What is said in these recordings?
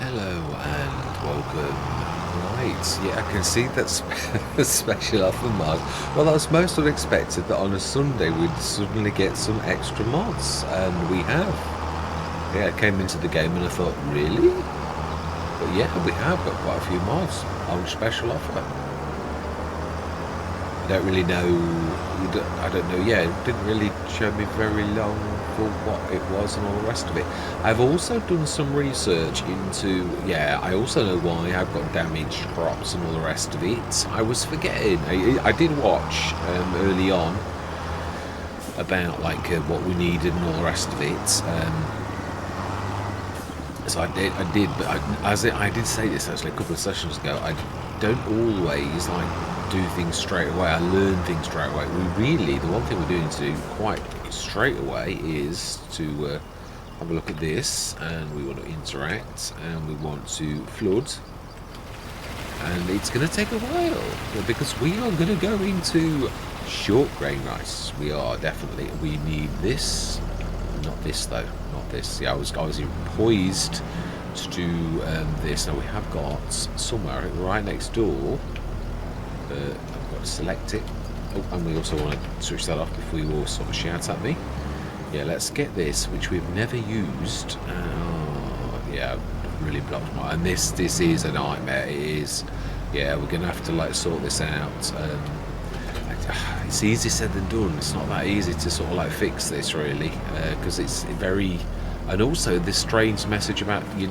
Hello and welcome. Right, yeah, I can see that's a special offer mod. Well, that was most unexpected that on a Sunday we'd suddenly get some extra mods, and we have. Yeah, it came into the game and I thought, really? But yeah, we have got quite a few mods on special offer. I don't really know. I don't know. Yeah, it didn't really show me very long for what it was and all the rest of it. I've also done some research into. Yeah, I also know why I've got damaged crops and all the rest of it. I was forgetting. I did watch early on about like what we needed and all the rest of it. So I did, but I did say this actually a couple of sessions ago. I don't always like do things straight away. I learn things straight away. The one thing we're doing to quite straight away is to have a look at this, and we want to interact, and we want to flood, and it's going to take a while because we are going to go into short grain rice. We are definitely. We need this. Not this though, not this. Yeah, I was poised to do this. Now we have got somewhere right next door. I've got to select it. Oh, and we also want to switch that off before you all sort of shout at me. Yeah, let's get this, which we've never used. Yeah, really blocked my. And this is a nightmare. It is. Yeah, we're gonna have to like sort this out. It's easier said than done. It's not that easy to sort of like fix this really, because it's very, and also this strange message about you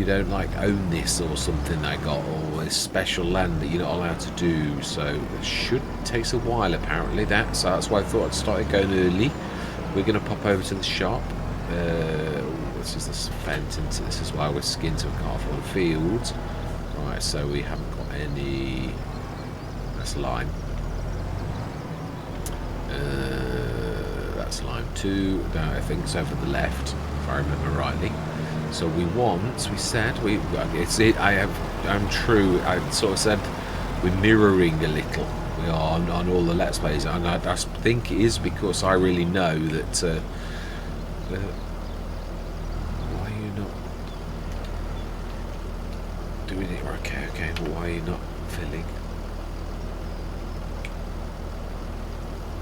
don't like own this or something they got, or this special land that you're not allowed to do. So it should take a while apparently. So that's why I thought I'd started going early. We're going to pop over to the shop. This is this fence into this is why we're skinned to a car for the field. Right, so we haven't got any. That's lime. That's lime 2. No, I think it's over the left, if I remember rightly. So we said I'm true. I sort of said we're mirroring a little. We are on all the Let's Plays, and I think it is because I really know that. Why are you not doing it? Okay. But why are you not filling?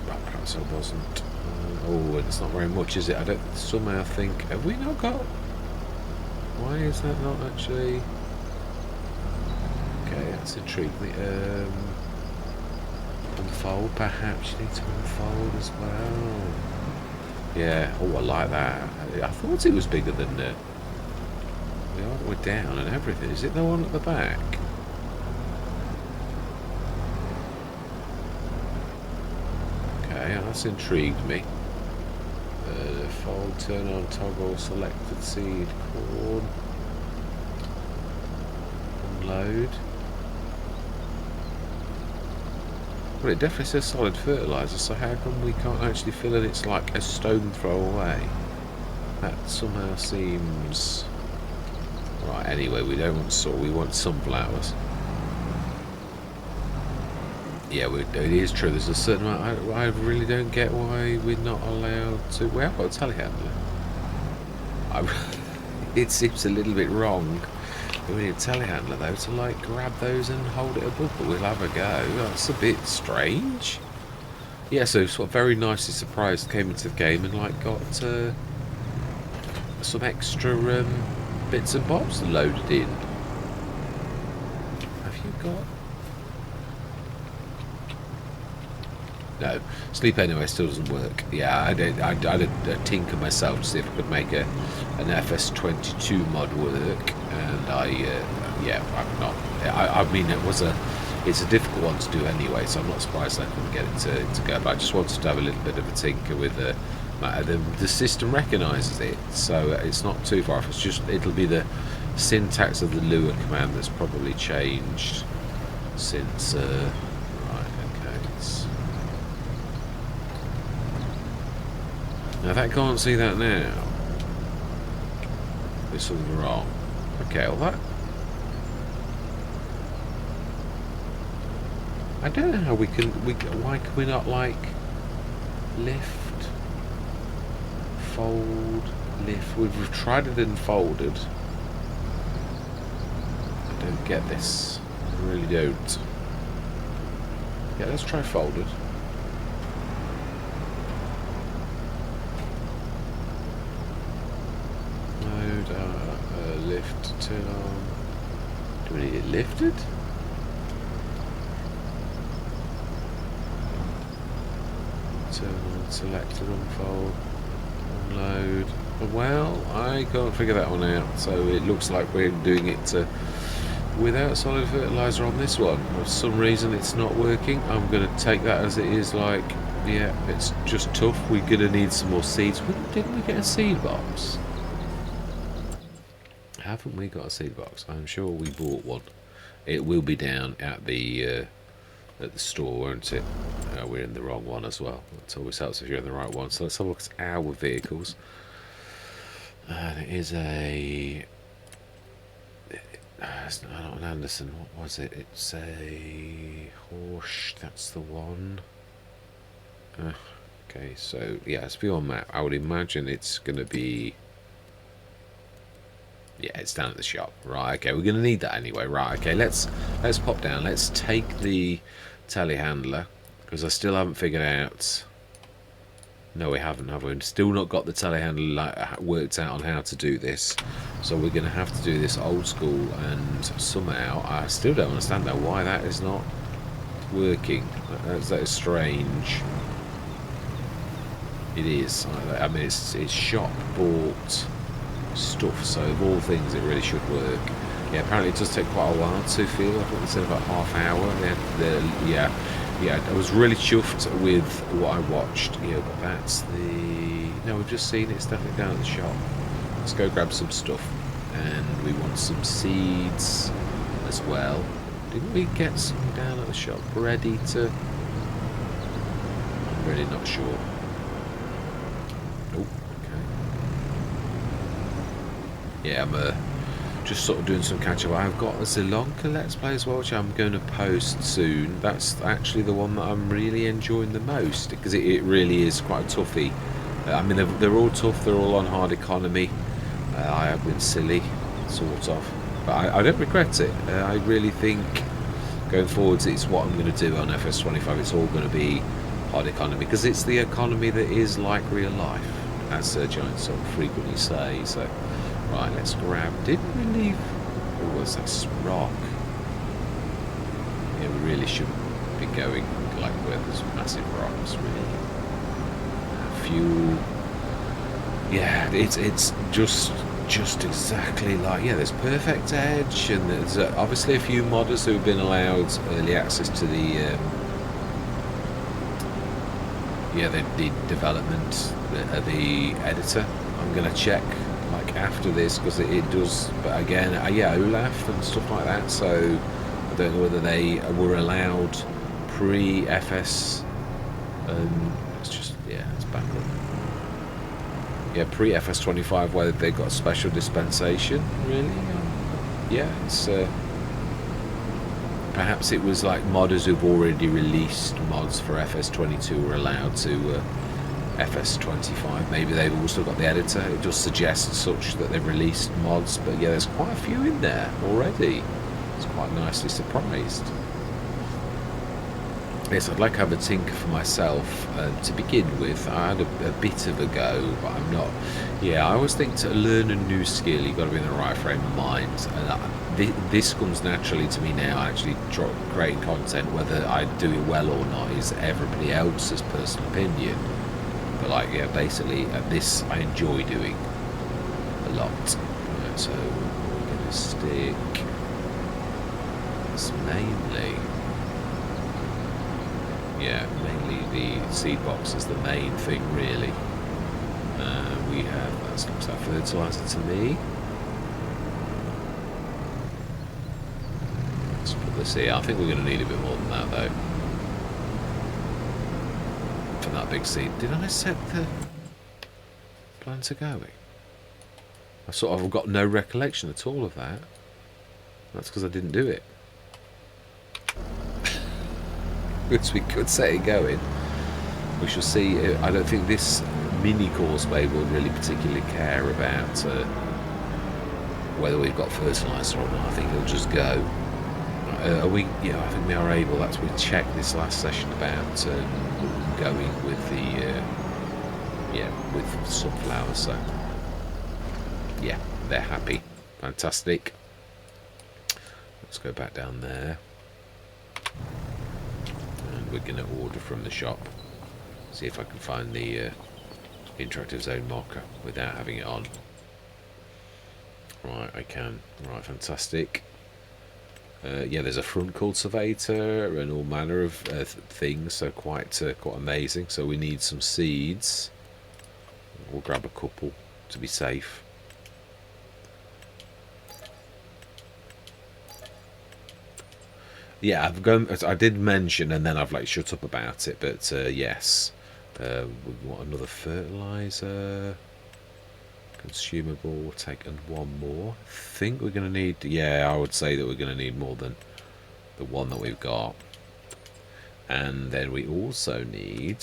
Perhaps I wasn't. Oh, it's not very much, is it? I don't. Somehow think. Have we not got? Why is that not actually? Okay, that's intrigued me. Unfold, perhaps you need to unfold as well. Yeah. Oh, I like that. I thought it was bigger than the. We're down and everything. Is it the one at the back? Okay, that's intrigued me. Fold, turn on, toggle, selected seed, corn, unload. Well, it definitely says solid fertiliser, so how come we can't actually fill it? It's like a stone throw away. That somehow seems... Right, anyway, we don't want soil, we want sunflowers. Yeah, it is true. There's a certain amount. I really don't get why we're not allowed to. We have got a telehandler. It seems a little bit wrong. We need a telehandler though to like grab those and hold it above. But we'll have a go. That's a bit strange. Yeah, so sort of very nicely surprised. Came into the game and like got some extra bits and bobs loaded in. Have you got? No, sleep anyway still doesn't work. Yeah, I did a tinker myself to see if I could make an FS25 mod work, and yeah, I'm not. I mean, it's a difficult one to do anyway, so I'm not surprised I couldn't get it to go. But I just wanted to have a little bit of a tinker with the system recognises it, so it's not too far off. It'll be the syntax of the Lua command that's probably changed since. Now that can't see that now. There's something wrong. Okay, well that... I don't know how we can... why can we not, like, lift, fold... Lift. We've tried it and folded. I don't get this. I really don't. Yeah, let's try folded. Load, lift, turn on. Do we need it lifted? Turn on, selected, unfold, unload. Well, I can't figure that one out. So it looks like we're doing it without solid fertilizer on this one. For some reason it's not working. I'm going to take that as it is, like, yeah, it's just tough. We're going to need some more seeds. Didn't we get a seed box? Haven't we got a seed box? I'm sure we bought one. It will be down at the store, won't it? We're in the wrong one as well. It always helps if you're in the right one. So let's have a look at our vehicles. And it is a... it's not an Anderson. What was it? It's a Horsch. That's the one. Okay, so yeah, it's beyond map. I would imagine it's going to be... yeah, it's down at the shop. Right, okay, we're going to need that anyway. Right, okay, let's pop down. Let's take the telehandler, because I still haven't figured out... no, we haven't, have we? We've still not got the telehandler like, worked out on how to do this. So we're going to have to do this old school, and somehow, I still don't understand though why that is not working. That is strange. It is. I mean, it's shop bought stuff, so of all things it really should work. Yeah, apparently it does take quite a while to fill. I think they said about half hour. Yeah, I was really chuffed with what I watched. Yeah, but that's the... no, we've just seen it. It's definitely down at the shop. Let's go grab some stuff. And we want some seeds as well. Didn't we get some down at the shop ready to... I'm really not sure. Oh, okay. Yeah, I'm just sort of doing some catch up. I've got a Zelonka Let's Play as well, which I'm going to post soon. That's actually the one that I'm really enjoying the most, because it really is quite a toughie. I mean, they're all tough, they're all on hard economy. I have been silly, sort of, but I don't regret it. I really think going forwards it's what I'm going to do on FS25. It's all going to be hard economy, because it's the economy that is like real life, as Giants so frequently say. So right, let's grab... didn't we leave... oh, what's that? Rock. Yeah, we really shouldn't be going like where there's massive rocks, really. Fuel. Yeah, it's just exactly like... yeah, there's perfect edge, and there's obviously a few modders who have been allowed early access to the... yeah, the development, the editor. I'm going to check like after this, because it does, but again, yeah, Olaf and stuff like that, so I don't know whether they were allowed pre-FS, it's just, yeah, it's back up. Yeah, pre-FS25, whether they got special dispensation, really? Yeah, it's, perhaps it was like modders who've already released mods for FS22 were allowed to FS25. Maybe they've also got the editor. It just suggests such that they've released mods, but yeah, there's quite a few in there already. It's quite nicely surprised. Yes, I'd like to have a tinker for myself to begin with. I had a bit of a go, but I'm not... yeah, I always think to learn a new skill you've got to be in the right frame of mind, and this comes naturally to me now. Actually creating content, whether I do it well or not is everybody else's personal opinion. But like, yeah, basically this I enjoy doing a lot. Right, so we're going to stick this mainly, yeah, mainly the seed box is the main thing, really. We have, that looks like fertilizer to me. Let's put this here. I think we're going to need a bit more than that though. That big seed. Did I set the planter going? I sort of got no recollection at all of that. That's because I didn't do it. Because we could set it going. We shall see. I don't think this mini causeway will really particularly care about whether we've got fertiliser or not. I think it'll just go. Are we? Yeah, I think we are able. That's we checked this last session about going with the with sunflowers. So yeah, they're happy. Fantastic. Let's go back down there, and we're going to order from the shop. See if I can find the interactive zone marker without having it on. Right, I can. Right, fantastic. Yeah, there's a front cultivator and all manner of things, so quite amazing. So we need some seeds. We'll grab a couple to be safe. Yeah, I did mention, and then I've like shut up about it. But yes, we want another fertilizer. Consumable, we'll take one more. I think we're going to need, yeah, I would say that we're going to need more than the one that we've got. And then we also need,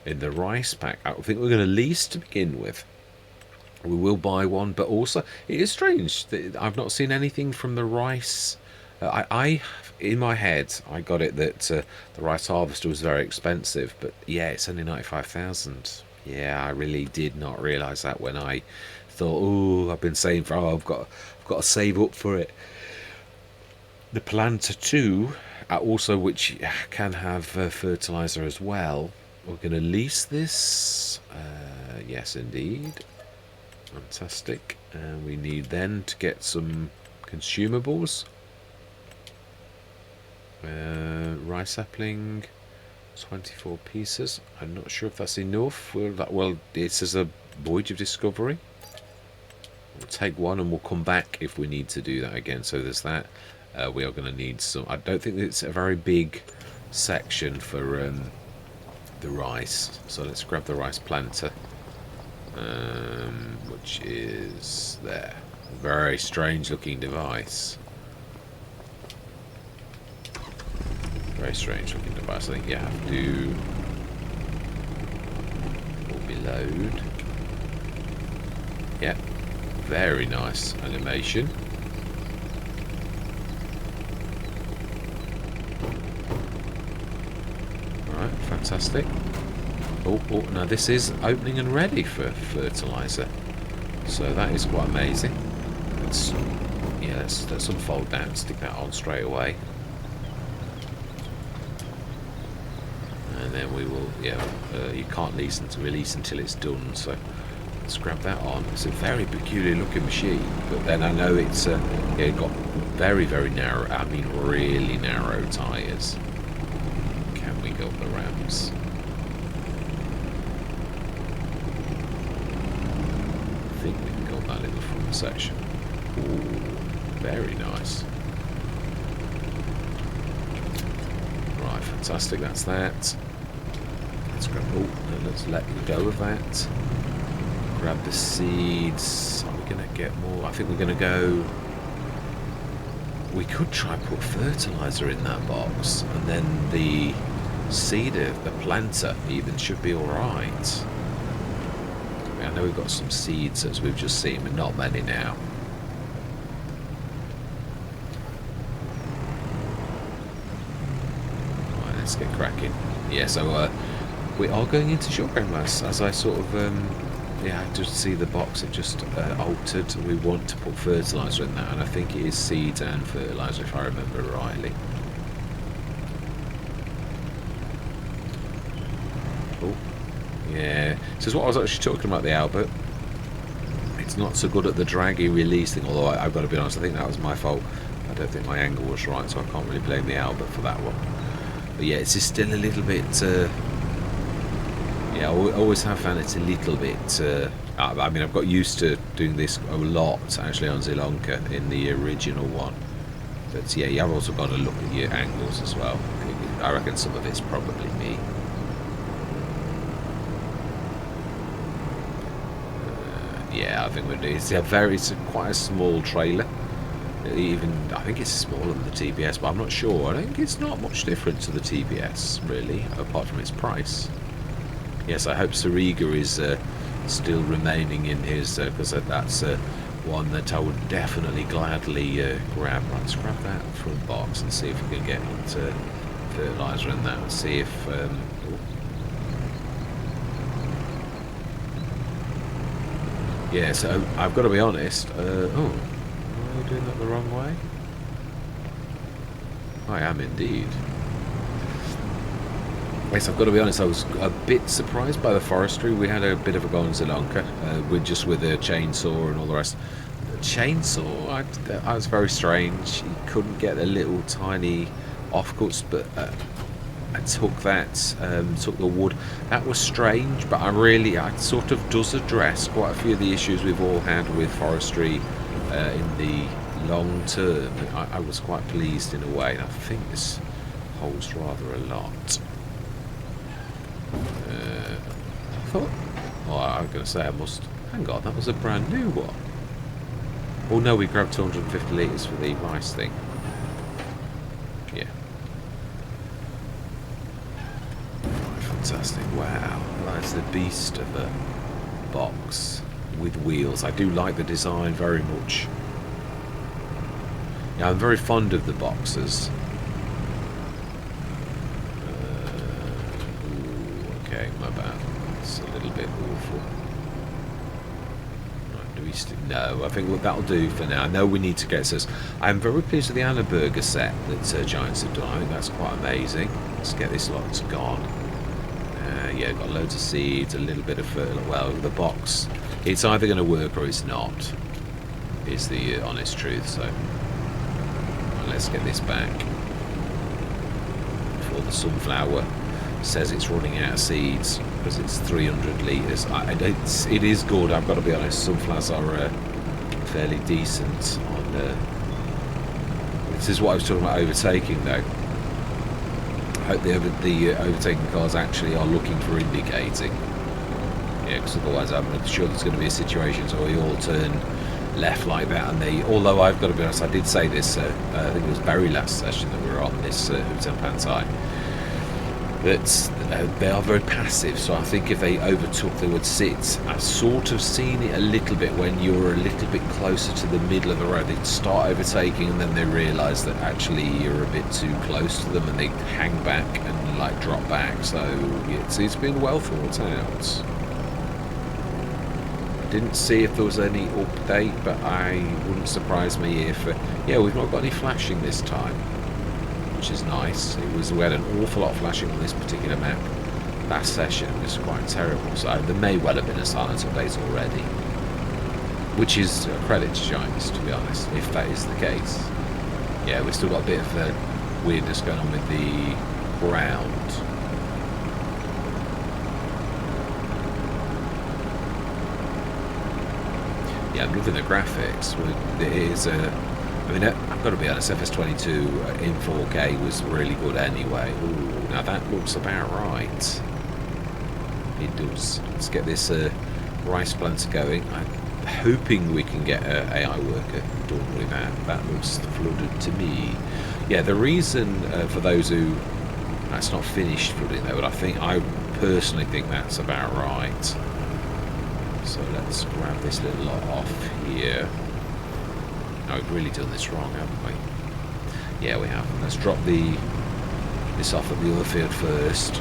in the rice pack, I think we're going to lease to begin with. We will buy one, but also, it is strange that I've not seen anything from the rice. I in my head, I got it that the rice harvester was very expensive, but yeah, it's only 95,000. Yeah, I really did not realise that when I thought, oh, I've been saying for, I've got to save up for it. The planter too, also which can have fertiliser as well. We're going to lease this. Yes, indeed. Fantastic. And we need then to get some consumables. Rice sapling. 24 pieces. I'm not sure if that's enough. Well, it says a voyage of discovery. We'll take one and we'll come back if we need to do that again. So there's that. We are going to need some. I don't think it's a very big section for the rice. So let's grab the rice planter, which is there. Very strange looking device. Very strange looking device. I think you have to reload. Yeah, very nice animation. Right, fantastic. Oh, now this is opening and ready for fertiliser. So that is quite amazing. Let's unfold that and stick that on straight away. And then we will, you can't release until it's done, so let's grab that on. It's a very peculiar looking machine, but then I know it's it got very, very narrow, I mean really narrow tyres. Can we go up the ramps? I think we can go up that little front section. Ooh, very nice. Right, fantastic, that's that. Let's let go of that. Grab the seeds. Are we going to get more? I think we're going to go. We could try put fertiliser in that box, and then the seeder, the planter, even should be all right. I know we've got some seeds as we've just seen, but not many now. Right, let's get cracking. Yeah, so we are going into shotgun mass, as I sort of, just see the box have just altered. We want to put fertiliser in that, and I think it is seeds and fertiliser, if I remember rightly. Oh, yeah. This is what I was actually talking about, the Albert. It's not so good at the draggy release thing, although I've got to be honest, I think that was my fault. I don't think my angle was right, so I can't really blame the Albert for that one. But yeah, it's just still a little bit... I always have found it's a little bit... I mean, I've got used to doing this a lot, actually, on Zelonka in the original one. But yeah, you have also got to look at your angles as well. I reckon some of it's probably me. Yeah, I think we're doing... It's quite a small trailer. Even, I think it's smaller than the TBS, but I'm not sure. I think it's not much different to the TBS, really, apart from its price. Yes, I hope Sariga is still remaining in his, because that's one that I would definitely gladly grab. Let's grab that front box and see if we can get into fertilizer in that, and see if yeah, so I've got to be honest. Oh, am I doing that the wrong way? I am indeed. Yes, I've got to be honest, I was a bit surprised by the forestry. We had a bit of a go on Zelonka, with a chainsaw and all the rest. The chainsaw, I was very strange. You couldn't get the little tiny offcuts, but I took that, took the wood. That was strange, but it sort of does address quite a few of the issues we've all had with forestry in the long term. I was quite pleased in a way, and I think this holds rather a lot. I thought, oh, I was going to say I must, hang on, that was a brand new one. Oh no, we grabbed 250 litres for the rice thing. Yeah. Fantastic, wow, that's the beast of a box with wheels. I do like the design very much. Yeah, I'm very fond of the boxes. Okay, my bad. It's a little bit awful. Right, do we no, I think that'll do for now. I know we need to get this. I'm very pleased with the Anna Burger set that Giants have done. I think that's quite amazing. Let's get this lot gone. Yeah, got loads of seeds, a little bit of fertilizer. Well, the box, it's either going to work or it's not, is the honest truth. So let's get this back before the sunflower says it's running out of seeds, because it's 300 litres. It is good, I've got to be honest. Sunflowers are fairly decent on this is what I was talking about overtaking though. I hope the overtaking cars actually are looking for indicating. Yeah, because otherwise I'm sure there's going to be a situation where we all turn left like that, and although I've got to be honest, I did say this, I think it was very last session that we were on this Hutan Pantai, that they are very passive, so I think if they overtook they would sit. I've sort of seen it a little bit when you're a little bit closer to the middle of the road. They'd start overtaking and then they realise that actually you're a bit too close to them, and they hang back and like drop back. So it's been well thought out. Didn't see if there was any update, but I wouldn't surprise me if yeah, we've not got any flashing this time, which is nice. We had an awful lot of flashing on this particular map last session. It was quite terrible, so there may well have been a silence update already, which is a credit to Giants, to be honest, if that is the case. Yeah, we've still got a bit of weirdness going on with the ground. Yeah, I'm loving the graphics. It is I mean, I've got to be honest, FS25 in 4K was really good anyway. Ooh, now that looks about right. It does. Let's get this rice plant going. I'm hoping we can get an AI worker done with that. That looks flooded to me. Yeah, the reason for those who... That's not finished flooding though, but I personally think that's about right. So let's grab this little lot off here. No, we've really done this wrong, haven't we? Yeah, we have. Let's drop this off at the other field first,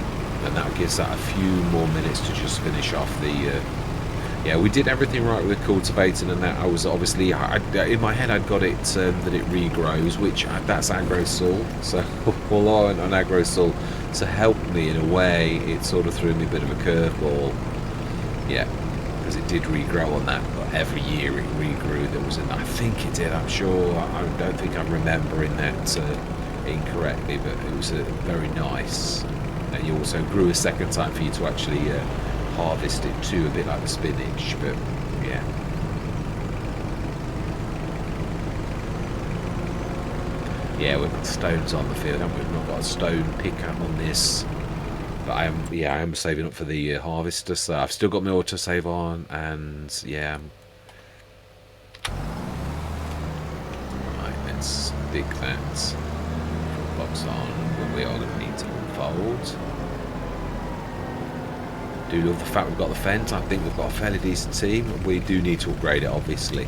and that gives that a few more minutes to just finish off the... yeah, we did everything right with cultivating, and that I was obviously... in my head I'd got it that it regrows, which that's agro-sul, so although I went on agro-sul to help me in a way, it sort of threw me a bit of a curveball. Yeah, because it did regrow on that, but every year it regrew. There was I think it did, I'm sure. I don't think I'm remembering that incorrectly, but it was very nice. And you also grew a second time for you to actually harvest it too, a bit like the spinach, but yeah. Yeah, we've got stones on the field, haven't we? We've not got a stone pickup on this. But I am saving up for the harvester, so I've still got my autosave on, and yeah. Right, let's stick that box on, but we are going to need to unfold. Do love the fact we've got the fence. I think we've got a fairly decent team. We do need to upgrade it, obviously.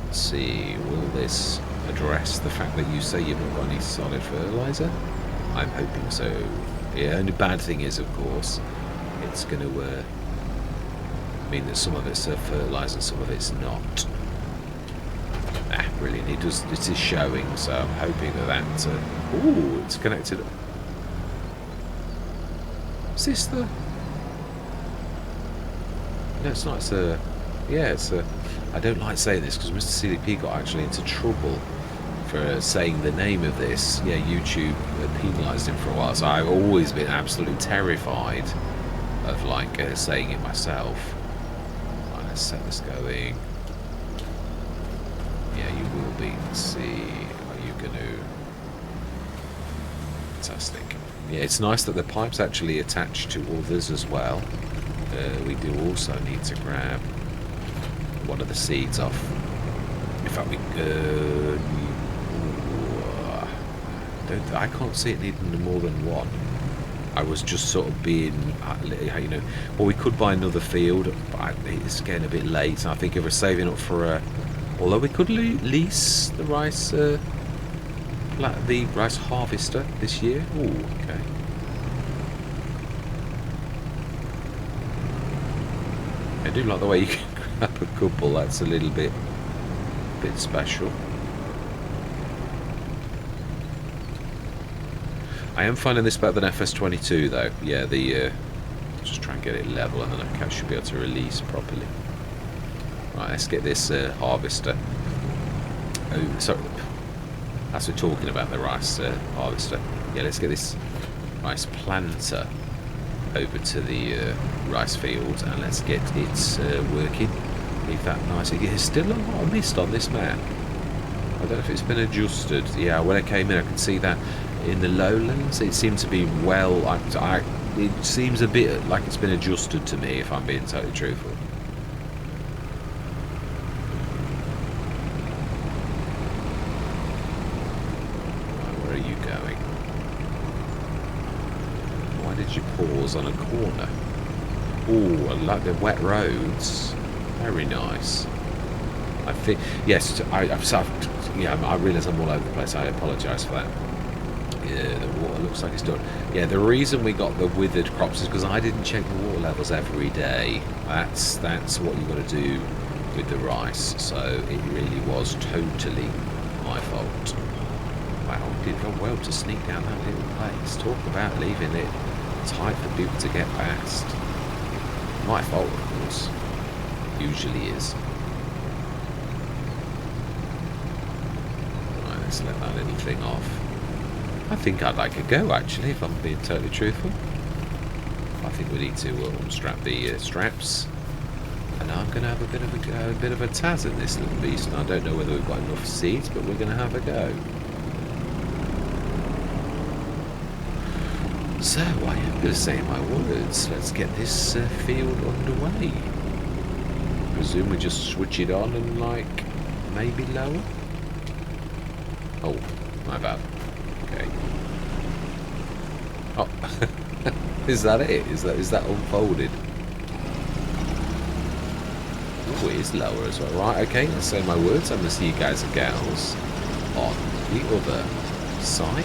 Let's see, will this address the fact that you say you've not got any solid fertilizer? I'm hoping so. The only bad thing is, of course, it's going to mean that some of it's fertilizer and some of it's not. Brilliant. It is showing, so I'm hoping that ooh, it's connected. Is this the... No, it's not. It's a... Yeah, it's a... I don't like saying this because Mr. CDP got actually into trouble for saying the name of this. Yeah, YouTube penalised him for a while, so I've always been absolutely terrified of, like, saying it myself. Right, let's set this going. Yeah, you will be. Let's see. Are you going to... Fantastic. Yeah, it's nice that the pipe's actually attached to others as well. We do also need to grab one of the seeds off. In fact, we I can't see it needing more than one. I was just sort of being, you know, well, we could buy another field, but it's getting a bit late. I think if we're saving up for a... Although we could lease the rice, the rice harvester this year. Ooh, okay. I do like the way you can grab a couple. That's a little bit special. I am finding this better than FS25 though. Yeah, just try and get it level, and then I should be able to release properly. Right, let's get this harvester. Oh, sorry, as we're talking about the rice harvester. Yeah, let's get this rice planter over to the rice fields, and let's get it working. Leave that nice. There's still a lot of mist on this map. I don't know if it's been adjusted. Yeah, when I came in, I could see that in the lowlands it seemed to be well. It seems a bit like it's been adjusted to me, if I'm being totally truthful. You pause on a corner. Oh, I like the wet roads. Very nice. I think yes. I realise I'm all over the place. I apologise for that. Yeah, the water looks like it's done. Yeah, the reason we got the withered crops is because I didn't check the water levels every day. That's what you got to do with the rice. So it really was totally my fault. Wow, we did well to sneak down that little place. Talk about leaving it tight for people to get past. My fault, of course. Usually is. Right, let's let that little thing off. I think I'd like a go, actually, if I'm being totally truthful. I think we need to unstrap the straps. And I'm going to have a bit of a taz at this little beast. And I don't know whether we've got enough seeds, but we're going to have a go. So, I am going to say my words. Let's get this field underway. Presume we just switch it on and, like, maybe lower? Oh, my bad. Okay. Oh, is that it? Is that unfolded? Oh, it is lower as well. Right, okay, let's say my words. I'm going to see you guys and gals on the other side.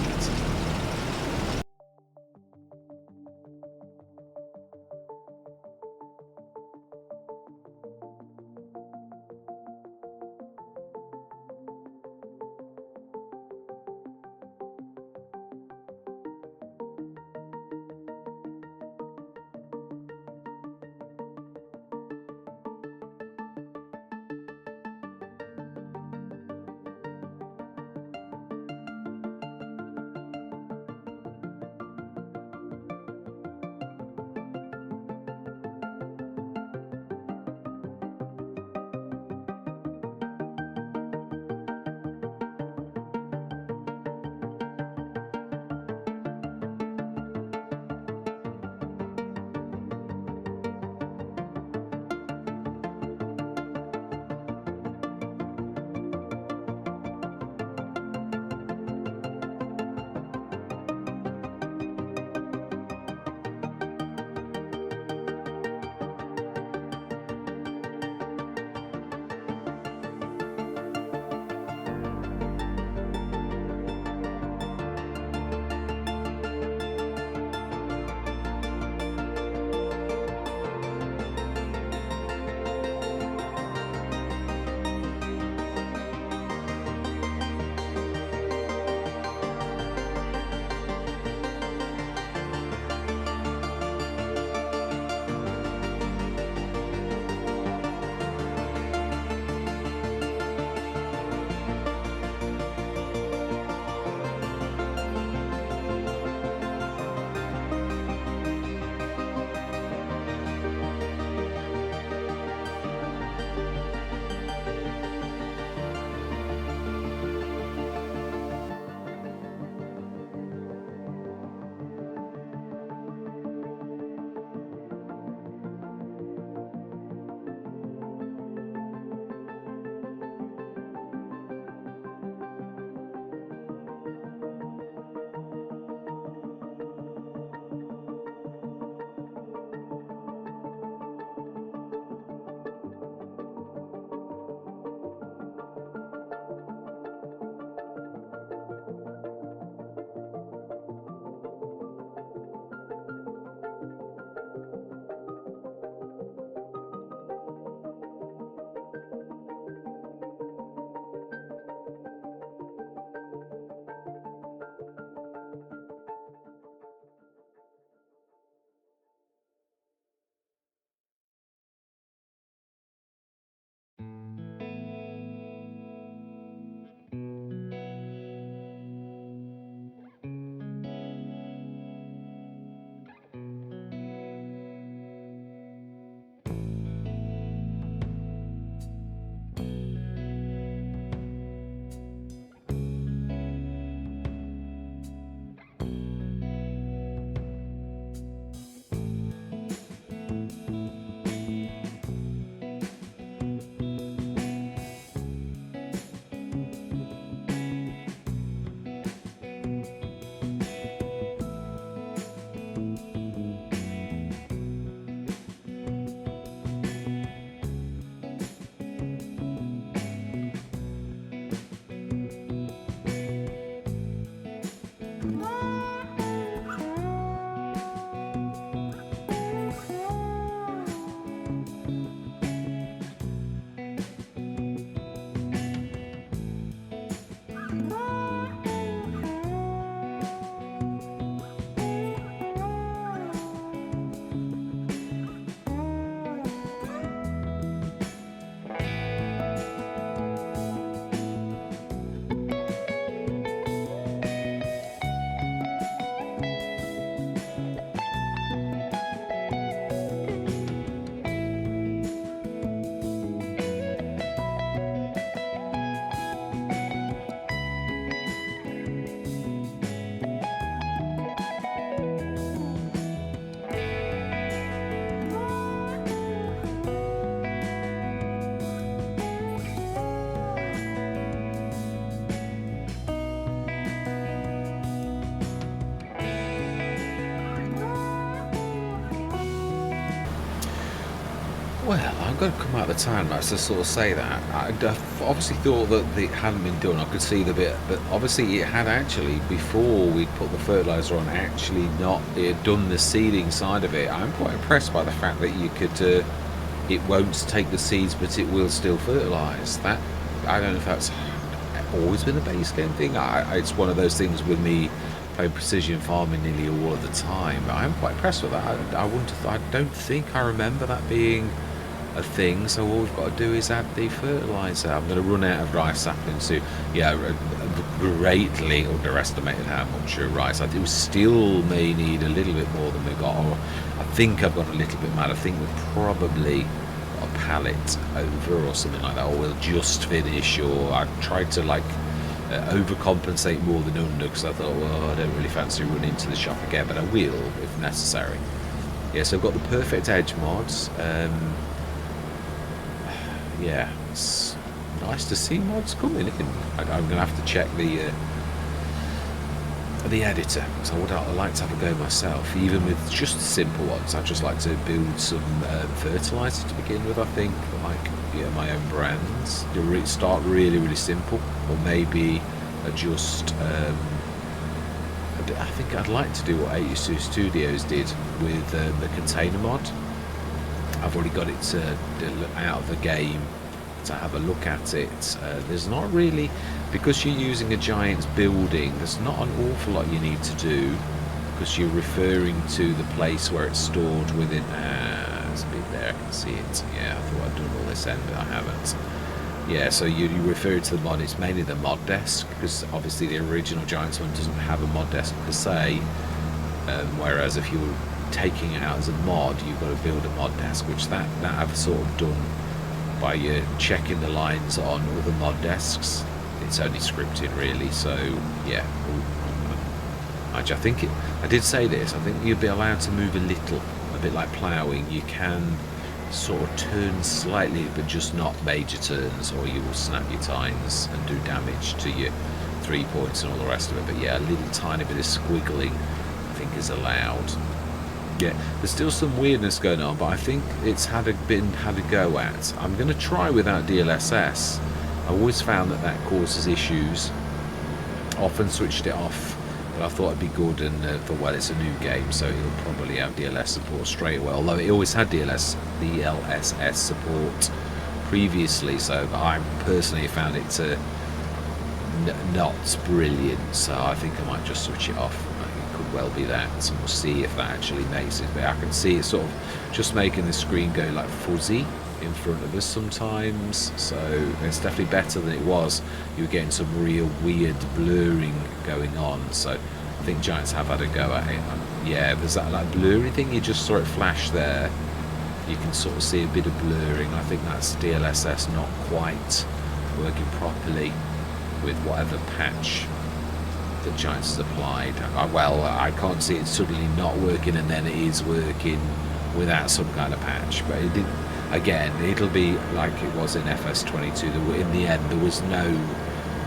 Well, I'm going to come out of the town to sort of say that. I obviously thought that it hadn't been done. I could see the bit, but obviously it had actually, before we put the fertiliser on, actually not it had done the seeding side of it. I'm quite impressed by the fact that you could, it won't take the seeds, but it will still fertilise. That, I don't know if that's always been a base game thing. It's one of those things with me playing precision farming nearly all of the time. But I'm quite impressed with that. I don't think I remember that being a thing, so all we've got to do is add the fertiliser. I'm going to run out of rice saplings too. Yeah, greatly underestimated how much rice. I do still may need a little bit more than we got. Or I think I've got a little bit mad. I think we've probably got a pallet over or something like that, or we'll just finish. Or I tried to like overcompensate more than under, because I thought, well, I don't really fancy running to the shop again, but I will if necessary. Yeah, so I've got the perfect edge mods. Yeah, it's nice to see mods coming in. I'm going to have to check the editor, because I would like to have a go myself, even with just simple ones. I'd just like to build some fertiliser to begin with, I think, like my own brands. Start really simple, or maybe adjust. I think I'd like to do what 82 Studios did with the container mod. I've already got it out of the game to have a look at it. There's not really, because you're using a Giants building, there's not an awful lot you need to do, because you're referring to the place where it's stored within. There's a bit there, I can see it. Yeah, I thought I'd done all this end, but I haven't. Yeah, so you refer to the mod, it's mainly the mod desk, because obviously the original Giants one doesn't have a mod desk per se, whereas if you were taking it out as a mod, you've got to build a mod desk, which that I've sort of done by checking the lines on other mod desks. It's only scripting really, so yeah. I think I did say this, I think you'd be allowed to move a little, a bit like ploughing. You can sort of turn slightly, but just not major turns, or you will snap your tines and do damage to your 3 points and all the rest of it. But yeah, a little tiny bit of squiggling I think is allowed. Yeah, there's still some weirdness going on, but I think it's had a go at. I'm going to try without DLSS. I always found that causes issues. Often switched it off, but I thought it'd be good, and thought, well, it's a new game, so it'll probably have DLS support straight away. Although it always had DLSS support previously, so I personally found it not brilliant. So I think I might just switch it off. Well be that, and we'll see if that actually makes it. But I can see it sort of just making the screen go like fuzzy in front of us sometimes, so it's definitely better than it was. You were getting some real weird blurring going on, so I think Giants have had a go at it. Yeah, there's that like blurry thing, you just saw it flash there, you can sort of see a bit of blurring. I think that's DLSS not quite working properly with whatever patch that Giants has applied. Well, I can't see it suddenly not working and then it is working without some kind of patch, but it didn't. Again, it'll be like it was in FS22. In the end, there was no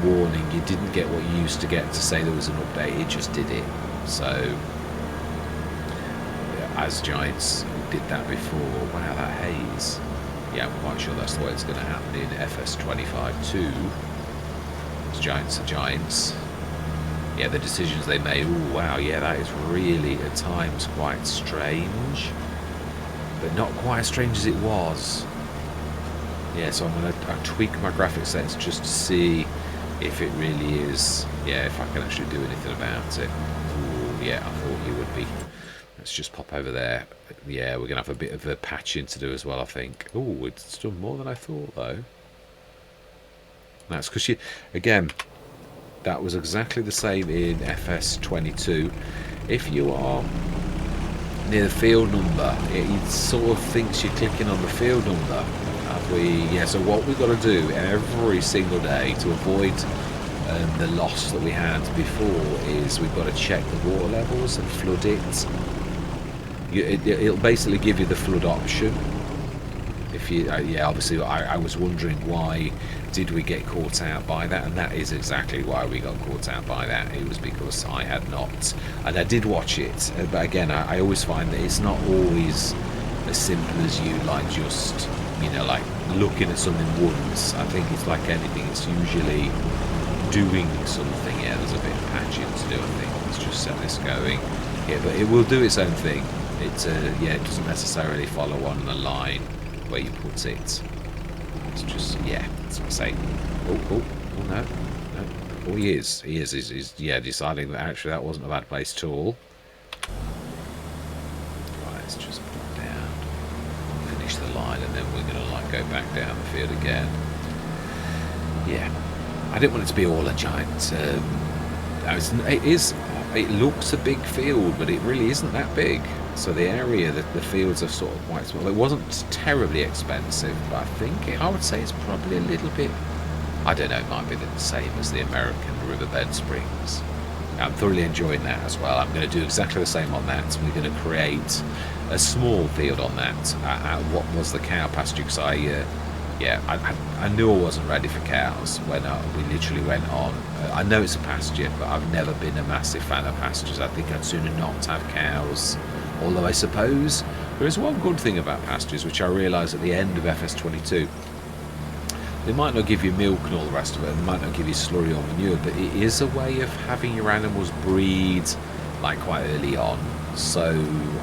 warning. You didn't get what you used to get to say there was an update. It just did it. So, as Giants did that before. Wow, that haze. Yeah, I'm quite sure that's the way it's going to happen in FS25 too. As Giants are Giants. Yeah, the decisions they made, oh wow, yeah, that is really at times quite strange, but not quite as strange as it was. Yeah, so I'm going to tweak my graphic settings just to see if it really is, yeah, if I can actually do anything about it. Ooh, yeah, I thought you would be. Let's just pop over there. Yeah, we're going to have a bit of a patching to do as well, I think. Oh, it's done more than I thought, though. That's because you, again, that was exactly the same in FS22. If you are near the field number, it sort of thinks you're clicking on the field number. Yeah, so what we've got to do every single day to avoid the loss that we had before is we've got to check the water levels and flood it. It'll basically give you the flood option. If you, yeah, obviously I was wondering why did we get caught out by that, and that is exactly why we got caught out by that. It was because I had not, and I did watch it, but again I always find that it's not always a as simple as you like just, you know, like looking at something once. I think it's like anything, it's usually doing something. Yeah, there's a bit of patching to do, I think. Let's just set this going. Yeah, but it will do its own thing. It, yeah, it doesn't necessarily follow on the line where you put it. It's just, yeah, that's what I say. Oh, no, no. Oh, he is, he's, yeah, deciding that actually that wasn't a bad place at all. Right, let's just put down, finish the line, and then we're going to, like, go back down the field again. Yeah, I didn't want it to be all a giant, it looks a big field, but it really isn't that big. So the area, the fields are sort of quite small. It wasn't terribly expensive, but I think I would say it's probably a little bit, I don't know, it might be the same as the American Riverbed Springs. I'm thoroughly enjoying that as well. I'm going to do exactly the same on that. We're going to create a small field on that at what was the cow pasture, because I knew I wasn't ready for cows when we literally went on. I know it's a pasture, but I've never been a massive fan of pastures. I think I'd sooner not have cows. Although I suppose there is one good thing about pastures, which I realised at the end of FS22. They might not give you milk and all the rest of it, and they might not give you slurry or manure, but it is a way of having your animals breed like quite early on. So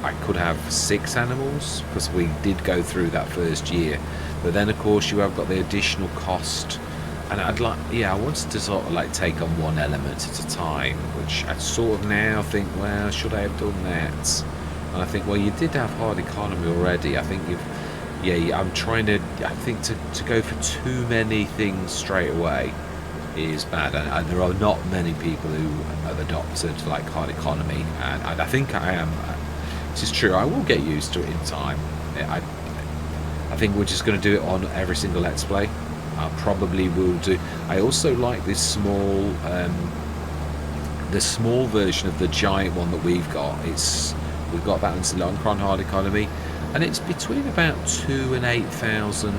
I could have 6 animals, because we did go through that first year. But then of course you have got the additional cost, and I wanted to sort of like take on one element at a time, which I sort of now think, well, should I have done that? And I think, well, you did have hard economy already. I think I'm trying to, I think to go for too many things straight away is bad, and there are not many people who have adopted like hard economy, and I think I am. This is true. I will get used to it in time. I think we're just going to do it on every single Let's Play. I probably will do. I also like this small, the small version of the giant one that we've got. We've got that in Saloncron hard economy, and it's between about 2,000 and 8,000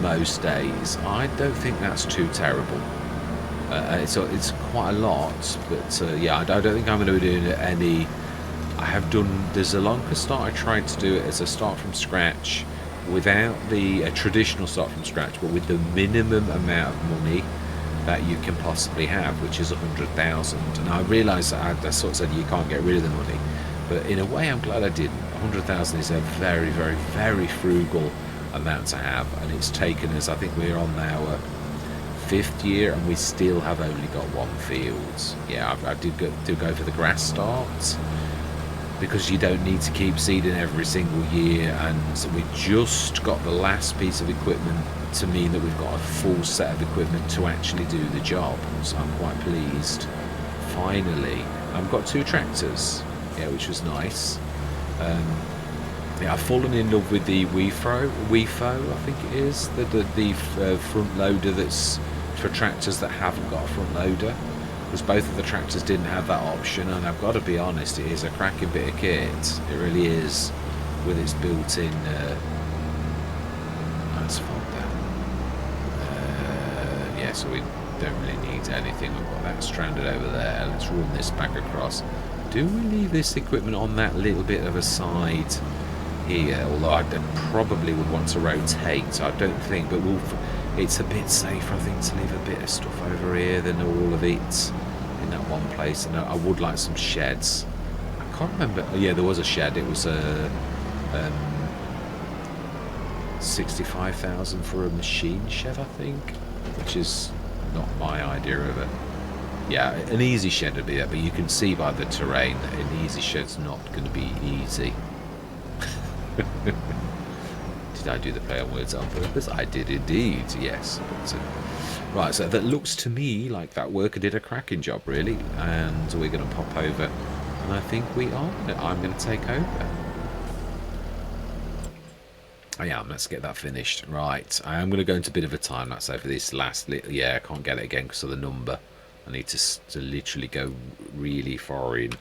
most days. I don't think that's too terrible. It's quite a lot, but yeah, I don't think I'm going to be doing it any. I have done the Zelonka start. I tried to do it as a start from scratch, without the traditional start from scratch, but with the minimum amount of money that you can possibly have, which is 100,000. And I realised that I sort of said you can't get rid of the money, but in a way I'm glad I didn't. 100,000 is a very, very, very frugal amount to have, and it's taken us, I think we're on our 5th year and we still have only got 1 field. Yeah, I did go for the grass start, because you don't need to keep seeding every single year, and so we just got the last piece of equipment to mean that we've got a full set of equipment to actually do the job. So I'm quite pleased. Finally, I've got 2 tractors, yeah, which was nice. Yeah, I've fallen in love with the WeFo, I think it is, the front loader that's for tractors that haven't got a front loader. Because both of the tractors didn't have that option, and I've got to be honest, it is a cracking bit of kit. It really is, with its built-in asphalt there. Yeah, so we don't really need anything. We've got that stranded over there. Let's run this back across. Do we leave this equipment on that little bit of a side here? Although I probably would want to rotate, so I don't think, but it's a bit safer, I think, to leave a bit of stuff over here than all of it in that one place. And I would like some sheds. I can't remember. Oh, yeah, there was a shed. It was a 65,000 for a machine shed, I think, which is not my idea of it. Yeah, an easy shed would be there, but you can see by the terrain that an easy shed's not going to be easy. Did I do the play on words on purpose? I did indeed, yes. But, right, so that looks to me like that worker did a cracking job, really. And we're going to pop over, and I think I'm going to take over. I am. Let's get that finished. Right, I am going to go into a bit of a time lapse over this last little. Yeah, I can't get it again because of the number. I need to literally go really far in.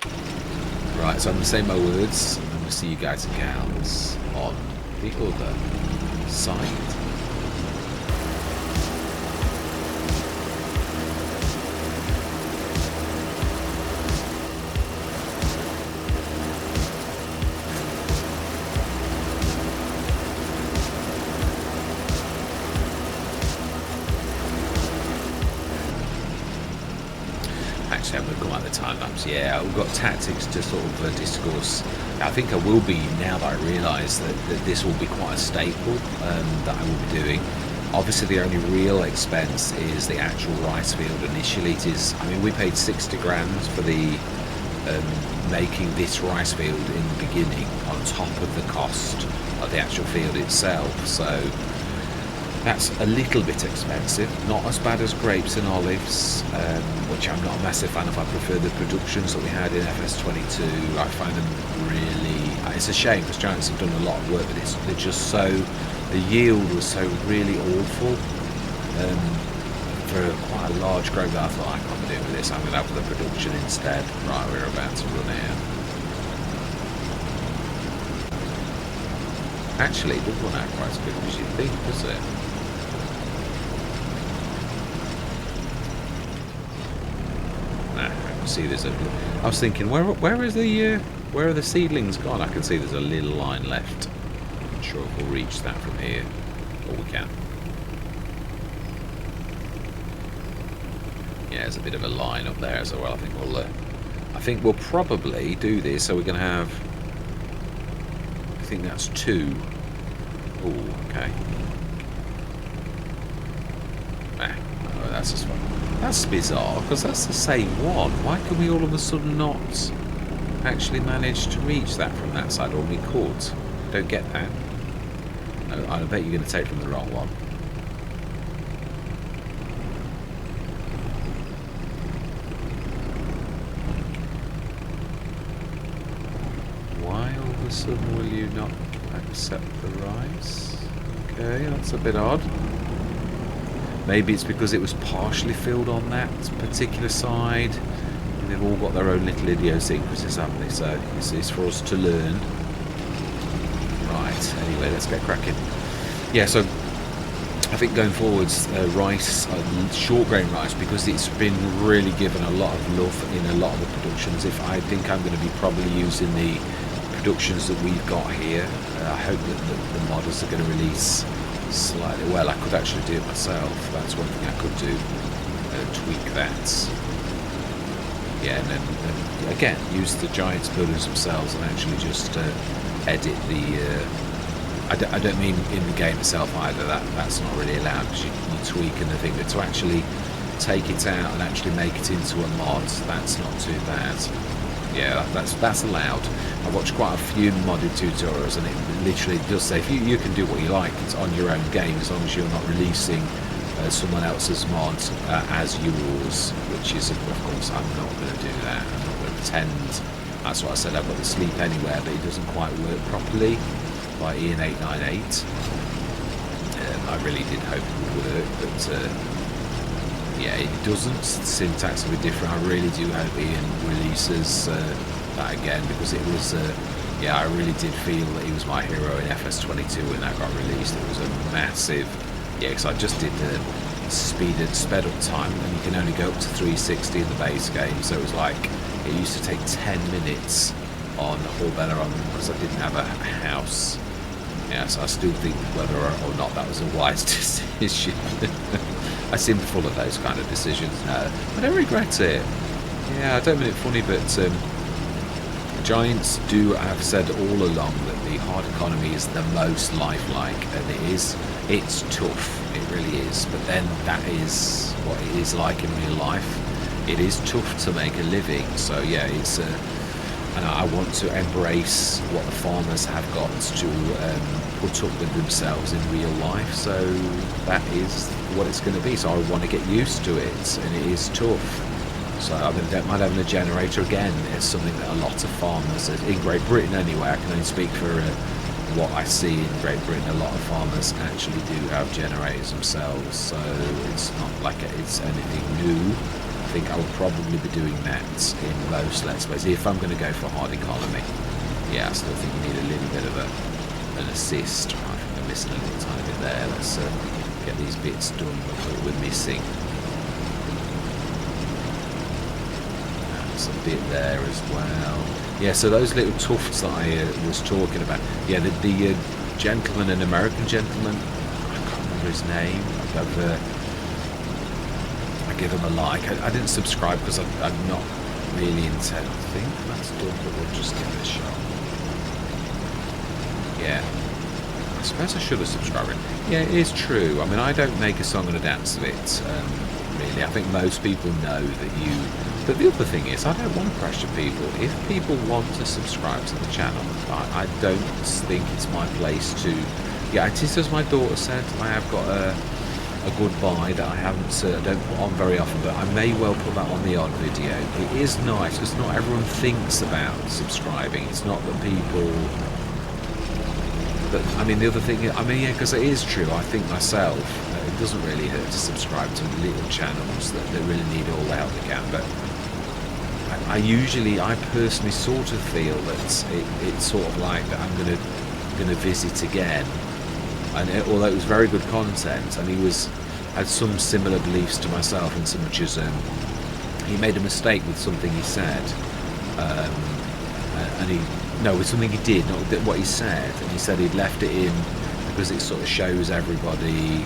Right, so I'm going to say my words. I'm going to see you guys and gals on the other side. time lapse. Yeah, we've got tactics to sort of discourse. I think I will be, now that I realise that this will be quite a staple that I will be doing. Obviously, the only real expense is the actual rice field. Initially, it is. I mean, we paid 60 grand for the making this rice field in the beginning, on top of the cost of the actual field itself. So that's a little bit expensive. Not as bad as grapes and olives, which I'm not a massive fan of. I prefer the productions that we had in FS22. I find them really. It's a shame because Giants have done a lot of work, but they're just so. The yield was so really awful for quite a large grape that I thought I can't do with this. I'm going to have the production instead. Right, we're about to run here. Actually, it doesn't run out quite as quick as you think, does it? Nah, I can see there's a. I was thinking, where are the seedlings gone? I can see there's a little line left. Not sure if we'll reach that from here, or we can. Yeah, there's a bit of a line up there as well. I think we'll probably do this. So we're going to have. I think that's 2. Oh, okay. Oh, that's just fun. That's bizarre because that's the same one. Why can we all of a sudden not actually manage to reach that from that side, or we could? Don't get that. No, I bet you're going to take from the wrong one. Why all of a sudden will you not accept the rice? Okay, that's a bit odd. Maybe it's because it was partially filled on that particular side. And they've all got their own little idiosyncrasies, haven't they? So it's for us to learn. Right, anyway, let's get cracking. Yeah, so I think going forwards, rice, short grain rice, because it's been really given a lot of love in a lot of the productions. If I think I'm going to be probably using the productions that we've got here. I hope that the modders are going to release slightly. Well, I could actually do it myself. That's one thing I could do. Tweak that. Yeah, and then again use the Giants builders themselves and actually just edit the. I don't mean in the game itself either. That's not really allowed because you tweak and the thing. But to actually take it out and actually make it into a mod, that's not too bad. Yeah, that's allowed. I watched quite a few modded tutorials, and it literally does say if you can do what you like. It's on your own game as long as you're not releasing someone else's mod as yours, which is, of course, I'm not going to do that. I'm not going to pretend. That's what I said. I've got the Sleep Anywhere, but it doesn't quite work properly by Ian898. I really did hope it would work, but yeah, it doesn't. The syntax will be different. I really do hope Ian releases that again, because it was yeah, I really did feel that he was my hero in FS22 when that got released. It was a massive, yeah, because I just did the sped up time, and you can only go up to 360 in the base game, so it was like it used to take 10 minutes on Better on because I didn't have a house. Yeah, so I still think whether or not that was a wise decision. I seem full of those kind of decisions now. I don't regret it. Yeah, I don't mean it funny, but Giants do have said all along that the hard economy is the most lifelike, and it is. It's tough, it really is. But then that is what it is like in real life. It is tough to make a living. So yeah, it's. And I want to embrace what the farmers have got to put up with themselves in real life. So that is what it's going to be. So I want to get used to it, and it is tough. So I don't mind having a generator again. It's something that a lot of farmers, in Great Britain anyway, I can only speak for what I see in Great Britain, a lot of farmers actually do have generators themselves. So it's not like it's anything new. I think I will probably be doing that in most Let's Plays if I'm going to go for hard economy. Yeah, I still think you need a little bit of an assist. I think I'm missing a little tiny bit there. Let's get these bits done that we're missing. There's a bit there as well. Yeah, so those little tufts that I was talking about. Yeah, the gentleman, an American gentleman. I can't remember his name. I give him a like. I didn't subscribe because I'm not really intense. I think that's done, but we'll just give it a shot. Yeah. I suppose I should have subscribed. Yeah, it is true. I mean, I don't make a song and a dance of it, really. I think most people know that you... But the other thing is, I don't want to pressure people. If people want to subscribe to the channel, I don't think it's my place to... Yeah, it is as my daughter said, I have got a goodbye that I don't put on very often, but I may well put that on the odd video. It is nice, because not everyone thinks about subscribing. It's not that people... But, I mean, the other thing, I mean, yeah, because it is true, I think myself, it doesn't really hurt to subscribe to little channels that really need all the help they can, but I personally sort of feel that it's sort of like that I'm gonna visit again, and although it was very good content, and he had some similar beliefs to myself in so much as he made a mistake with something he said, with something he did, not what he said, and he said he'd left it in because it sort of shows everybody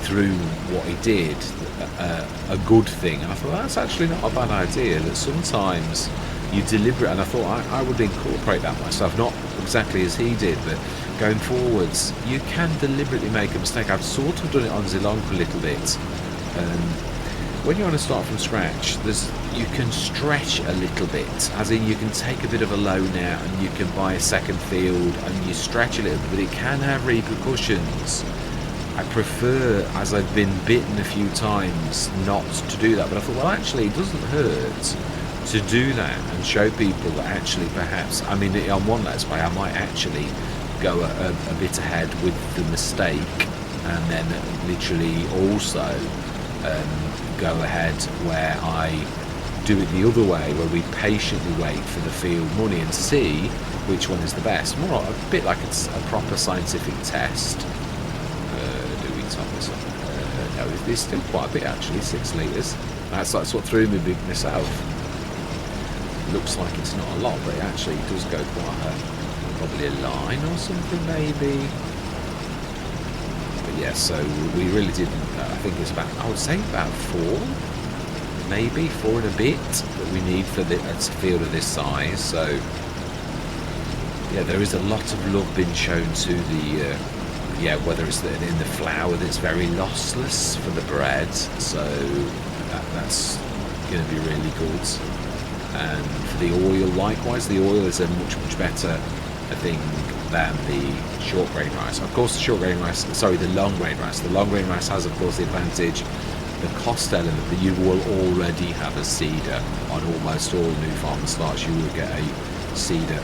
through what he did a good thing, and I thought that's actually not a bad idea, that sometimes you deliberate, and I thought I would incorporate that myself, not exactly as he did, but going forwards you can deliberately make a mistake. I've sort of done it on Zilong a little bit. When you want to start from scratch, you can stretch a little bit, as in you can take a bit of a loan out and you can buy a second field and you stretch a little bit, but it can have repercussions. I prefer, as I've been bitten a few times, not to do that, but I thought, well, actually it doesn't hurt to do that and show people that actually perhaps, I mean, on one Let's Play I might actually go a bit ahead with the mistake and then literally also go ahead where I do it the other way, where we patiently wait for the field money and see which one is the best. More a bit like it's a proper scientific test. Do we top this up? No, there's still quite a bit actually, 6 litres. That's what threw me big myself. Looks like it's not a lot, but it actually does go quite probably a line or something maybe. But yeah, so we really didn't. I think it's about, I would say about 4, maybe 4 and a bit that we need for a field of this size. So yeah, there is a lot of love being shown to the whether it's in the flour that's very lossless for the bread, so that's going to be really good. And for the oil, likewise, the oil is a much better thing than the short grain rice. Of course, the long grain rice. The long grain rice has, of course, the advantage, the cost element, that you will already have a seeder on almost all new farm starts. You will get a seeder,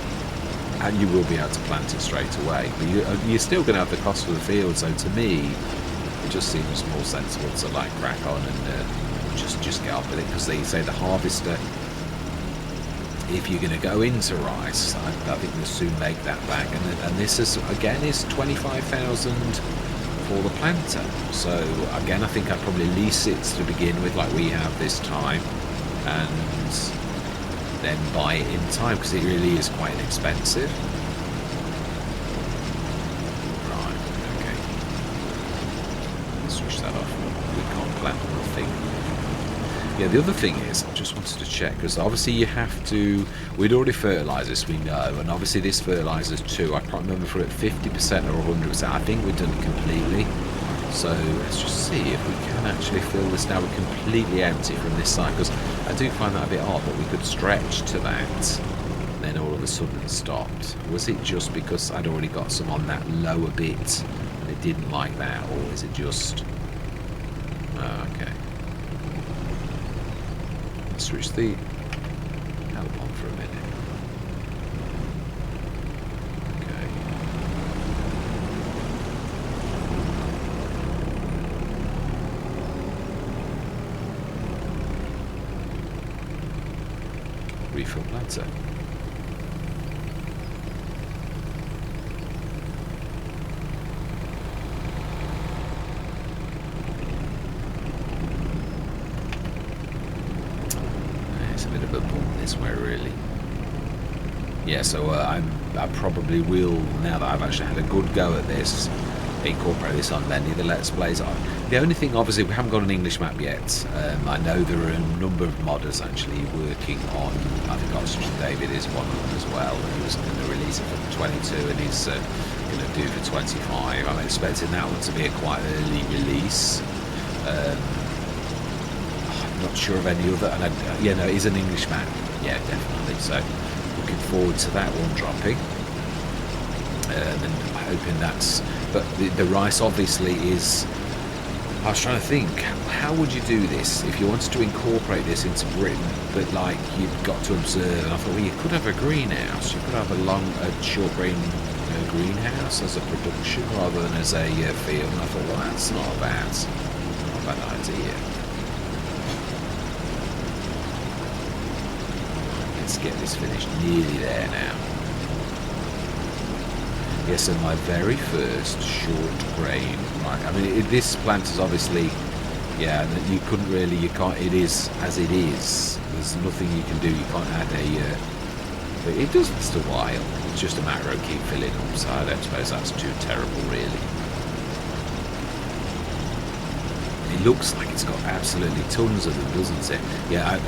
and you will be able to plant it straight away. But you're still going to have the cost of the field. So to me, it just seems more sensible to like crack on and just get on with it, because they say the harvester, if you're going to go into rice, I think you'll soon make that back. And this is, again, is 25,000 for the planter. So again, I think I'd probably lease it to begin with, like we have this time, and then buy it in time, because it really is quite inexpensive. Right, okay. Let's switch that off. We can't plant nothing. Yeah, the other thing is, I just wanted to check, because obviously you have to, we'd already fertilised this, we know, and obviously this fertilises too. I can't remember if we're at 50% or 100%. I think we've done it completely. So let's just see if we can actually fill this now. We're completely empty from this side, because I do find that a bit odd that we could stretch to that, and then all of a sudden it stopped. Was it just because I'd already got some on that lower bit and it didn't like that, or is it just... Oh, okay. Switch the help on for a minute. Okay. Refill planter. This way, really. Yeah, so I probably will, now that I've actually had a good go at this, incorporate this on many of the Let's Plays. The only thing, obviously, we haven't got an English map yet. I know there are a number of modders actually working on, I think Oxygen David is one of them as well. He was going to release it for 22 and he's going to do for 25. I'm expecting that one to be a quite early release. I'm not sure of any other, and yeah, no, it is an English map. Yeah, definitely. So looking forward to that one dropping. And hoping that's, but the rice obviously is, I was trying to think, how would you do this if you wanted to incorporate this into Britain, but like you've got to observe, and I thought, well, you could have a greenhouse, you could have a short grain greenhouse as a production rather than as a field, and I thought, well, that's not a bad idea. Let's get this finished, nearly there now. Yes, so my very first short grain. Right, I mean, this plant is obviously, yeah, you couldn't really, you can't, it is as it is. There's nothing you can do, you can't add a, but it does last a while. It's just a matter of keep filling up, so I don't suppose that's too terrible, really. It looks like it's got absolutely tons of them, doesn't it? Yeah, I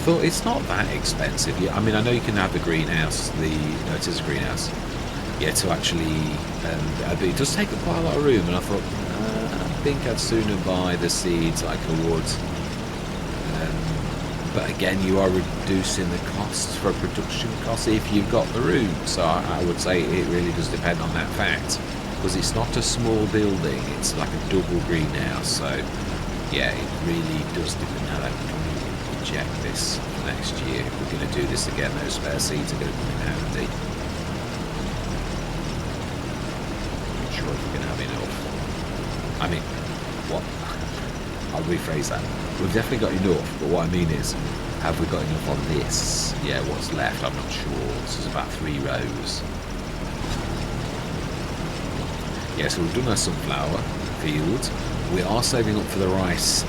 thought it's not that expensive. Yeah, I mean, I know you can have the greenhouse, no, it is a greenhouse. Yeah, to actually, but it does take up quite a lot of room, and I thought, I think I'd sooner buy the seeds like I would. But again, you are reducing the costs for production costs if you've got the room. So I would say it really does depend on that fact, because it's not a small building; it's like a double greenhouse. So yeah, it really does depend. Now that we can check this for next year. If we're going to do this again, those spare seeds are going to come in handy. If we can have enough. I mean, what? I'll rephrase that. We've definitely got enough, but what I mean is, have we got enough on this? Yeah, what's left? I'm not sure. This is about 3 rows. Yeah, so we've done our sunflower field. We are saving up for the rice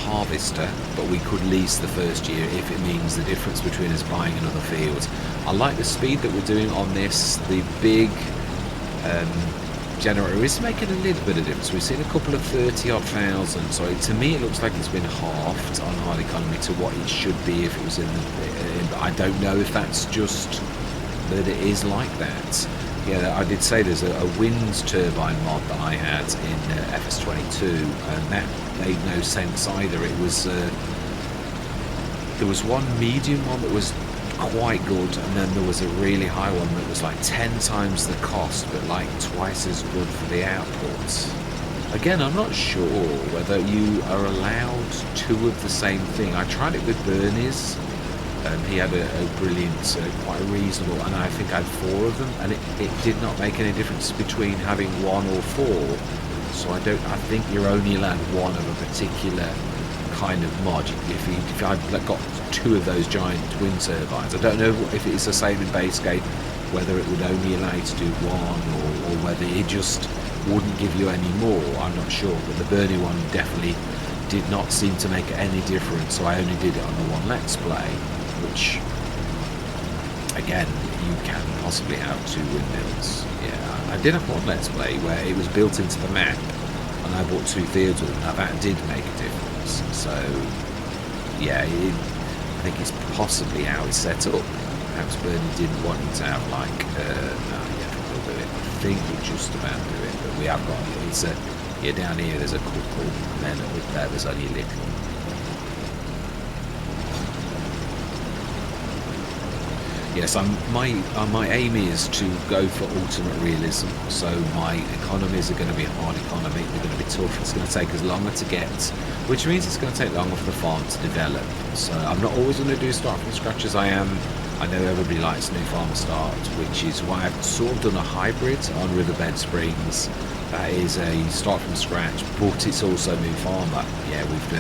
harvester, but we could lease the first year if it means the difference between us buying another field. I like the speed that we're doing on this. The big generator is making a little bit of difference. We've seen a couple of 30,000. So to me, it looks like it's been halved on hard economy to what it should be if it was in the. I don't know if that's just that it is like that. Yeah, I did say there's a wind turbine mod that I had in FS25, and that made no sense either. It was there was one medium one that was quite good, and then there was a really high one that was like 10 times the cost but like twice as good for the output. Again, I'm not sure whether you are allowed 2 of the same thing. I tried it with Bernie's, and he had a brilliant, quite reasonable, and I think I had 4 of them, and it did not make any difference between having 1 or 4. So I think you're only allowed 1 of a particular kind of mod. If I'd got 2 of those giant wind turbines, I don't know if it's the same in base game, whether it would only allow you to do 1 or whether it just wouldn't give you any more. I'm not sure, but the Bernie one definitely did not seem to make any difference, so I only did it on the one Let's Play, which again, you can possibly have 2 windmills. Yeah, I did have one Let's Play where it was built into the map and I bought 2 fields with it. Now that did make a difference. So yeah, I think it's possibly how it's set up. Perhaps Bernie didn't want you to have like no, yeah, we'll do it. I think we'll just about do it, but we have got it's yeah, down here there's a couple, and then up there there's only a little. Yes, my aim is to go for ultimate realism. So my economies are going to be hard economy. They're going to be tough. It's going to take us longer to get, which means it's going to take longer for the farm to develop. So I'm not always going to do start from scratch as I am. I know everybody likes new farm start, which is why I've sort of done a hybrid on Riverbed Springs. That is a start from scratch, but it's also new farmer. Yeah, we've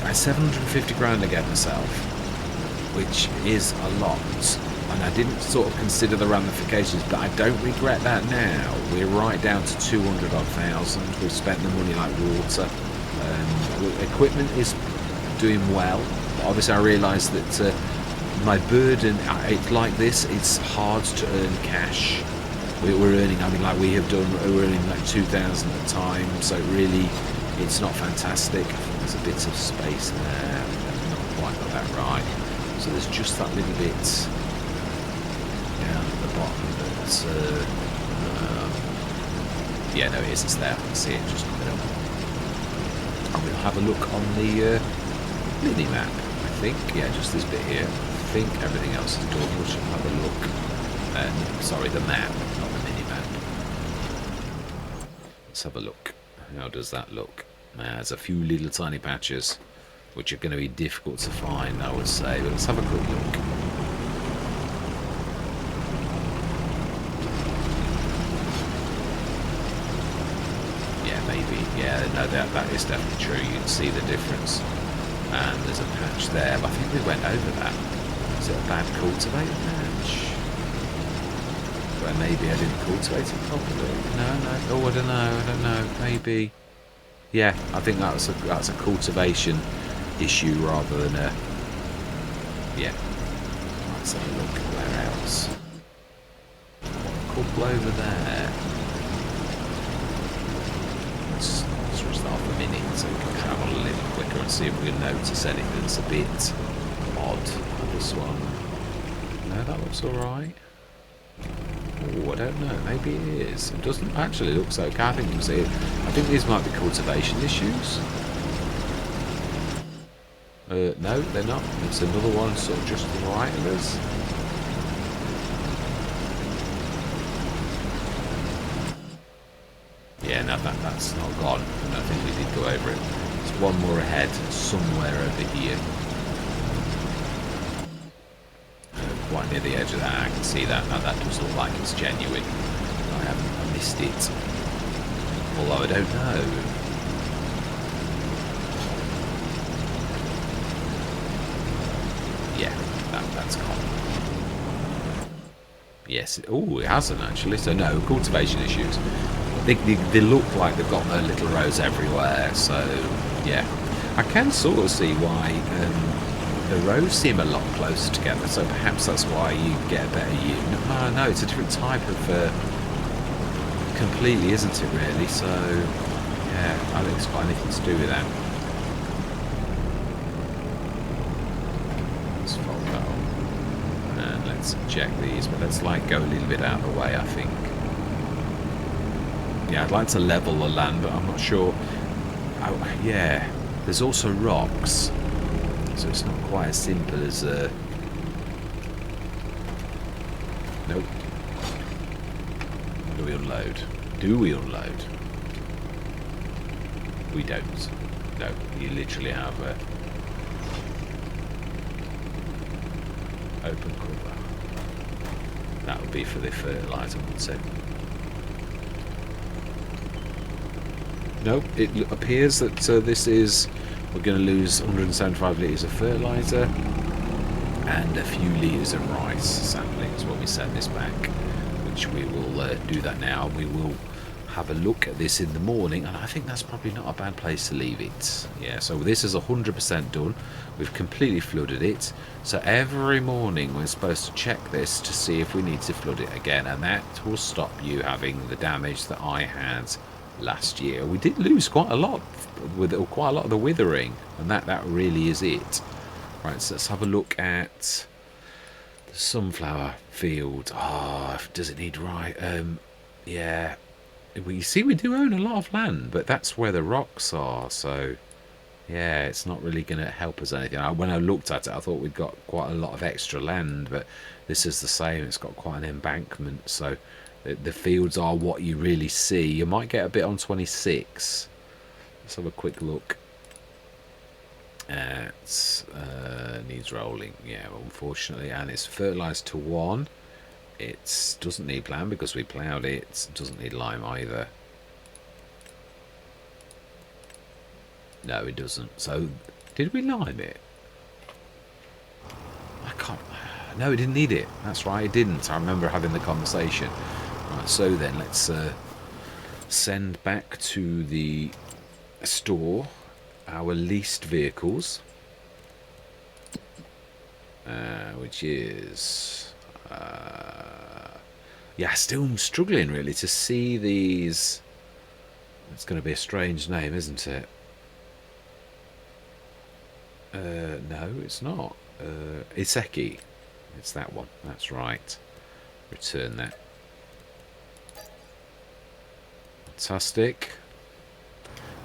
I 750 grand to get myself, which is a lot, and I didn't sort of consider the ramifications, but I don't regret that now. We're right down to 200 odd thousand. We've spent the money like water. Equipment is doing well, but obviously I realise that my burden, it's like this, it's hard to earn cash we're earning, I mean, like we have done, we're earning like 2,000 at a time, so really it's not fantastic. There's a bit of space there, not quite got that right. So there's just that little bit down at the bottom, but yeah, no, it is, it's there, I can see it just coming up. And we'll have a look on the mini map, I think, yeah, just this bit here. I think everything else is done. We should have a look. Sorry, the map, not the mini-map. Let's have a look. How does that look? There's a few little tiny patches, which are going to be difficult to find, I would say. But let's have a quick look. Yeah, maybe. Yeah, no, that is definitely true. You can see the difference. And there's a patch there, but I think we went over that. Is it a bad cultivated patch? Where maybe I didn't cultivate it properly. No. Oh, I don't know. Maybe. Yeah, I think that's a cultivation issue rather than a. Yeah. Let's have a look. Where else? A couple over there. Let's switch that off a minute so we can travel a little quicker and see if we can notice anything that's a bit odd. This one. No, that looks alright. Oh, I don't know. Maybe it is. It doesn't actually look so okay. I think you can see it. I think these might be cultivation issues. No, they're not. It's another one sort of just to the right of us. Yeah, no, that's not gone. And I think we did go over it. There's one more ahead, somewhere over here. Quite near the edge of that, I can see that. Now that does look like it's genuine. I missed it. Although I don't know. Yeah, that's common. Yes. Oh, it hasn't actually. So no, cultivation issues. They look like they've got their little rows everywhere. So yeah, I can sort of see why. The rows seem a lot closer together, so perhaps that's why you get a better yield. No, it's a different type of completely, isn't it, really? So, yeah, I think it's got anything to do with that. Let's fold that on. And let's check these, but let's, like, go a little bit out of the way, I think. Yeah, I'd like to level the land, but I'm not sure. Oh, yeah, there's also rocks. So it's not quite as simple as nope. Do we unload? Do we unload? We don't. No, you literally have a open cover. That would be for the fertilizer, wouldn't it? Nope, it appears that this is. We're going to lose 175 litres of fertiliser and a few litres of rice saplings when we send this back, which we will do that now. We will have a look at this in the morning, and I think that's probably not a bad place to leave it. Yeah, so this is 100% done. We've completely flooded it. So every morning we're supposed to check this to see if we need to flood it again, and that will stop you having the damage that I had last year. We did lose quite a lot with quite a lot of the withering, and that really is it. Right, so let's have a look at the sunflower field. Does it need right? Yeah, we see we do own a lot of land, but that's where the rocks are, so yeah, it's not really going to help us anything. When I looked at it, I thought we'd got quite a lot of extra land, but this is the same. It's got quite an embankment, so the fields are what you really see. You might get a bit on 26. Let's have a quick look at needs rolling. Yeah, well, unfortunately, and it's fertilised to 1. It doesn't need land because we ploughed it. It doesn't need lime either. No, it doesn't. So, did we lime it? I can't. No, it didn't need it. That's right, it didn't. I remember having the conversation. Right, so then let's send back to the store our leased vehicles, which is Yeah, still struggling really to see these. It's going to be a strange name, isn't it? No, it's not. Iseki. It's that one. That's right. Return that. Fantastic.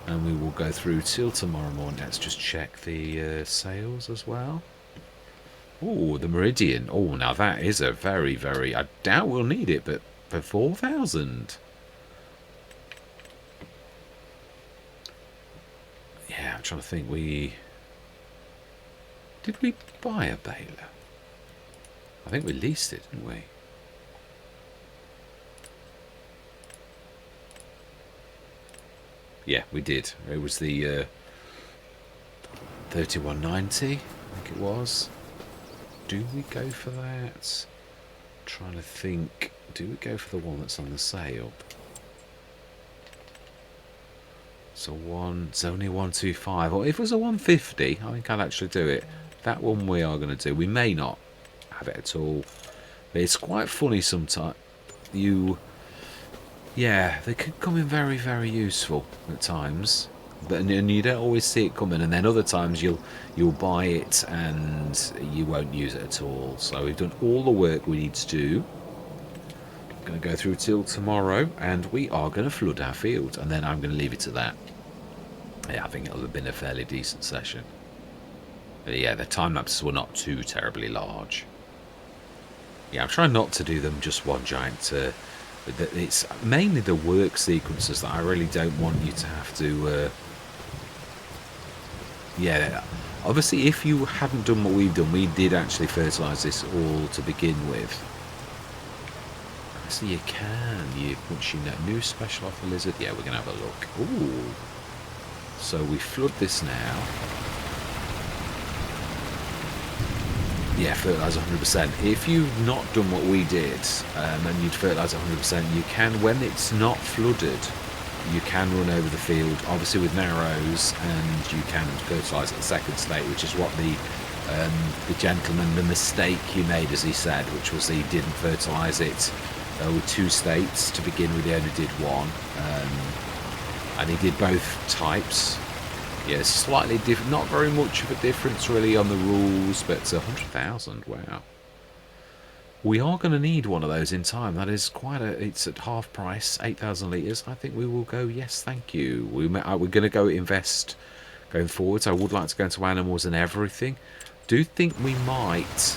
And we will go through till tomorrow morning. Let's just check the sales as well. Oh, the Meridian. Oh, now that is a very, very... I doubt we'll need it, but for 4,000. Yeah, I'm trying to think. Did we buy a baler? I think we leased it, didn't we? Yeah, we did. It was the 3190, I think it was. Do we go for that? I'm trying to think. Do we go for the one that's on the sale? It's only 125. Or if it was a 150, I think I'd actually do it. That one we are going to do. We may not have it at all. But it's quite funny sometimes. Yeah, they can come in very, very useful at times. And you don't always see it coming, and then other times you'll buy it and you won't use it at all. So we've done all the work we need to do. Going to go through till tomorrow, and we are going to flood our field, and then I'm going to leave it at that. Yeah, I think it'll have been a fairly decent session. But yeah, the time lapses were not too terribly large. Yeah, I'm trying not to do them just one giant. It's mainly the work sequences that I really don't want you to have to. Yeah, obviously, if you hadn't done what we've done, we did actually fertilise this all to begin with. So you can, once you know, new special offer lizard. Yeah, we're gonna have a look. Ooh, so we flood this now. Yeah, fertilise 100%. If you've not done what we did, and you'd fertilise 100%, you can, when it's not flooded, you can run over the field, obviously with narrows, and you can fertilise at the second state, which is what the gentleman, the mistake he made, as he said, which was he didn't fertilise it with 2 states to begin with. He only did 1, and he did both types. Yeah, slightly different, not very much of a difference really on the rules, but 100,000, wow. We are going to need one of those in time. That is quite a, it's at half price, 8,000 litres. I think we will go, yes, thank you. We're going to go invest going forwards. I would like to go into animals and everything. Do think we might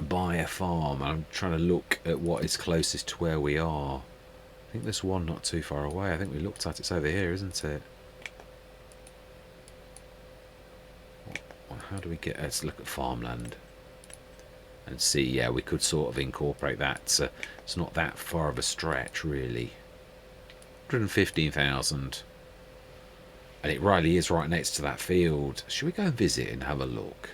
buy a farm. I'm trying to look at what is closest to where we are. I think there's one not too far away. I think we looked at it. It's over here, isn't it? How do we get... Let's look at farmland and see. Yeah, we could sort of incorporate that. It's not that far of a stretch, really. 115,000. And it really is right next to that field. Should we go and visit and have a look?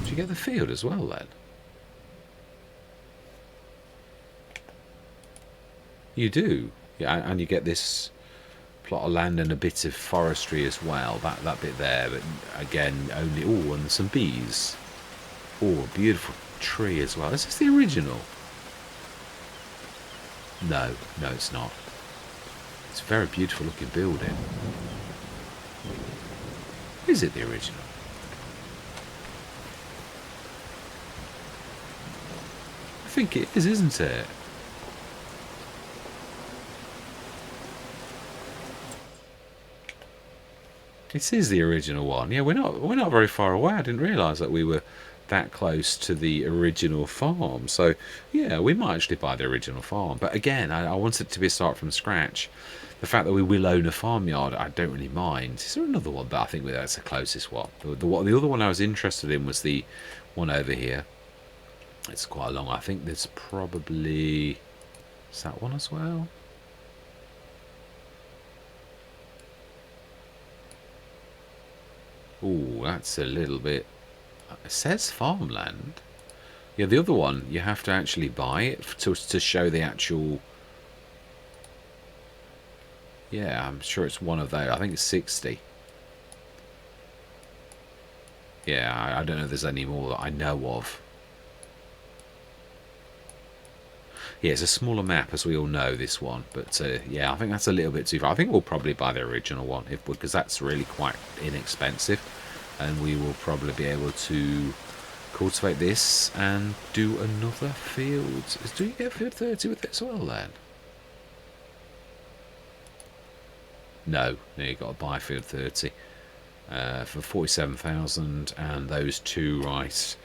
Did you get the field as well, then? You do. Yeah, and you get this plot of land and a bit of forestry as well. That bit there, but again, only... Oh, and some bees. Oh, a beautiful tree as well. Is this the original? No, it's not. It's a very beautiful looking building. Is it the original? I think it is, isn't it? It is the original one. Yeah, we're not very far away. I didn't realise that we were that close to the original farm. So yeah, we might actually buy the original farm. But again, I want it to be a start from scratch. The fact that we will own a farmyard, I don't really mind. Is there another one? But I think that's the closest one. The other one I was interested in was the one over here. It's quite long. I think there's probably... Is that one as well? Oh, that's a little bit... It says farmland. Yeah, the other one, you have to actually buy it to show the actual... Yeah, I'm sure it's one of those. I think it's 60. Yeah, I don't know if there's any more that I know of. Yeah, it's a smaller map, as we all know, this one. But yeah, I think that's a little bit too far. I think we'll probably buy the original one, because that's really quite inexpensive. And we will probably be able to cultivate this and do another field. Do you get field 30 with it as well, then? No, you've got to buy field 30 for 47,000, and those two rice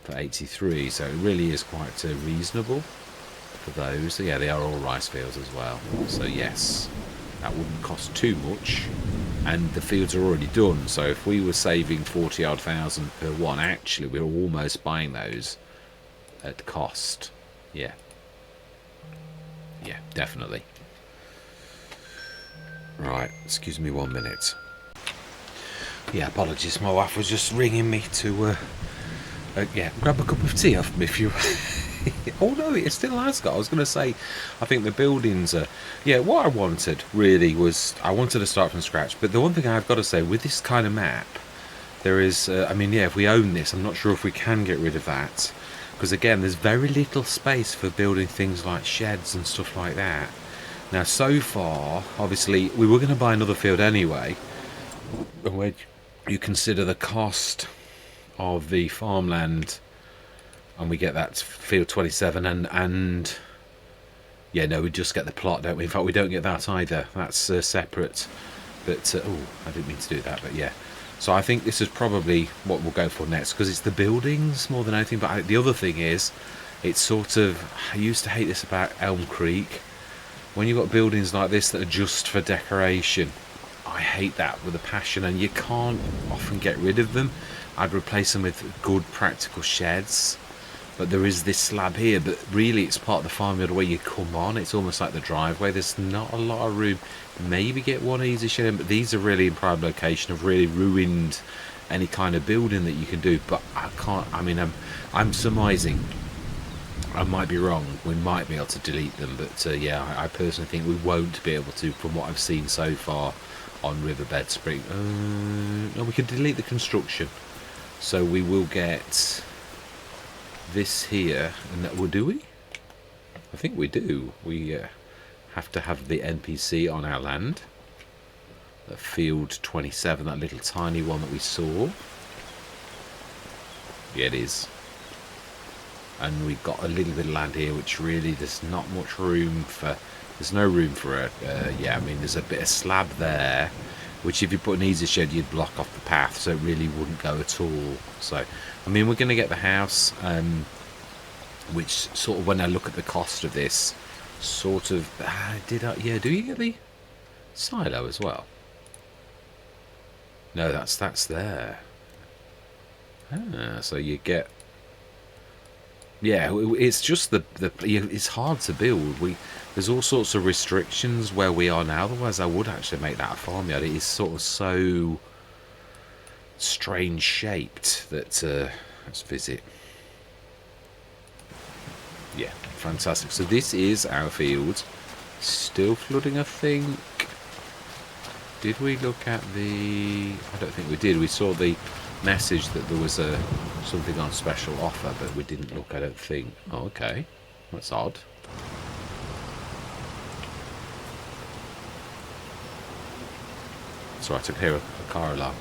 for 83. So it really is quite reasonable for those. So yeah, they are all rice fields as well. So yes, that wouldn't cost too much, and the fields are already done. So if we were saving 40 odd thousand per one, actually we're almost buying those at cost. Yeah, yeah, definitely. Right, excuse me 1 minute. Yeah, apologies, my wife was just ringing me to yeah, grab a cup of tea off me if you. Oh no, it still has got. I was going to say, I think the buildings are. Yeah, what I wanted really was I wanted to start from scratch. But the one thing I've got to say with this kind of map, there is. I mean, yeah, if we own this, I'm not sure if we can get rid of that, because again, there's very little space for building things like sheds and stuff like that. Now, so far, obviously, we were going to buy another field anyway. When you consider the cost of the farmland, and we get that field 27, and yeah, no, we just get the plot, don't we? In fact, we don't get that either. That's separate. But oh, I didn't mean to do that, but yeah. So I think this is probably what we'll go for next, because it's the buildings more than anything. But the other thing is, it's sort of, I used to hate this about Elm Creek. When you've got buildings like this that are just for decoration, I hate that with a passion, and you can't often get rid of them. I'd replace them with good practical sheds. But there is this slab here, but really it's part of the farmyard where you come on. It's almost like the driveway. There's not a lot of room. Maybe get one easy shed in, but these are really in prime location. Have really ruined any kind of building that you can do. But I can't. I mean, I'm surmising. I might be wrong. We might be able to delete them, but yeah, I personally think we won't be able to, from what I've seen so far on Riverbed Spring. No, we can delete the construction, so we will get this here, and that will do we? I think we do. We have to have the NPC on our land. The field 27, that little tiny one that we saw. Yeah, it is. And we've got a little bit of land here, which really there's not much room for. There's no room for it. Yeah, I mean, there's a bit of slab there, which if you put an easy shed, you'd block off the path, so it really wouldn't go at all. So, I mean, we're going to get the house, which sort of, when I look at the cost of this, sort of, yeah, do you get the silo as well? No, that's there. So you get, yeah, it's just it's hard to build. There's all sorts of restrictions where we are now. Otherwise, I would actually make that a farmyard. It is sort of so strange shaped that let's visit. Yeah, fantastic. So this is our field. Still flooding, I think. Did we look at the? I don't think we did. We saw the message that there was something on special offer, but we didn't look. I don't think. Oh, okay, that's odd. So I took here a car alarm.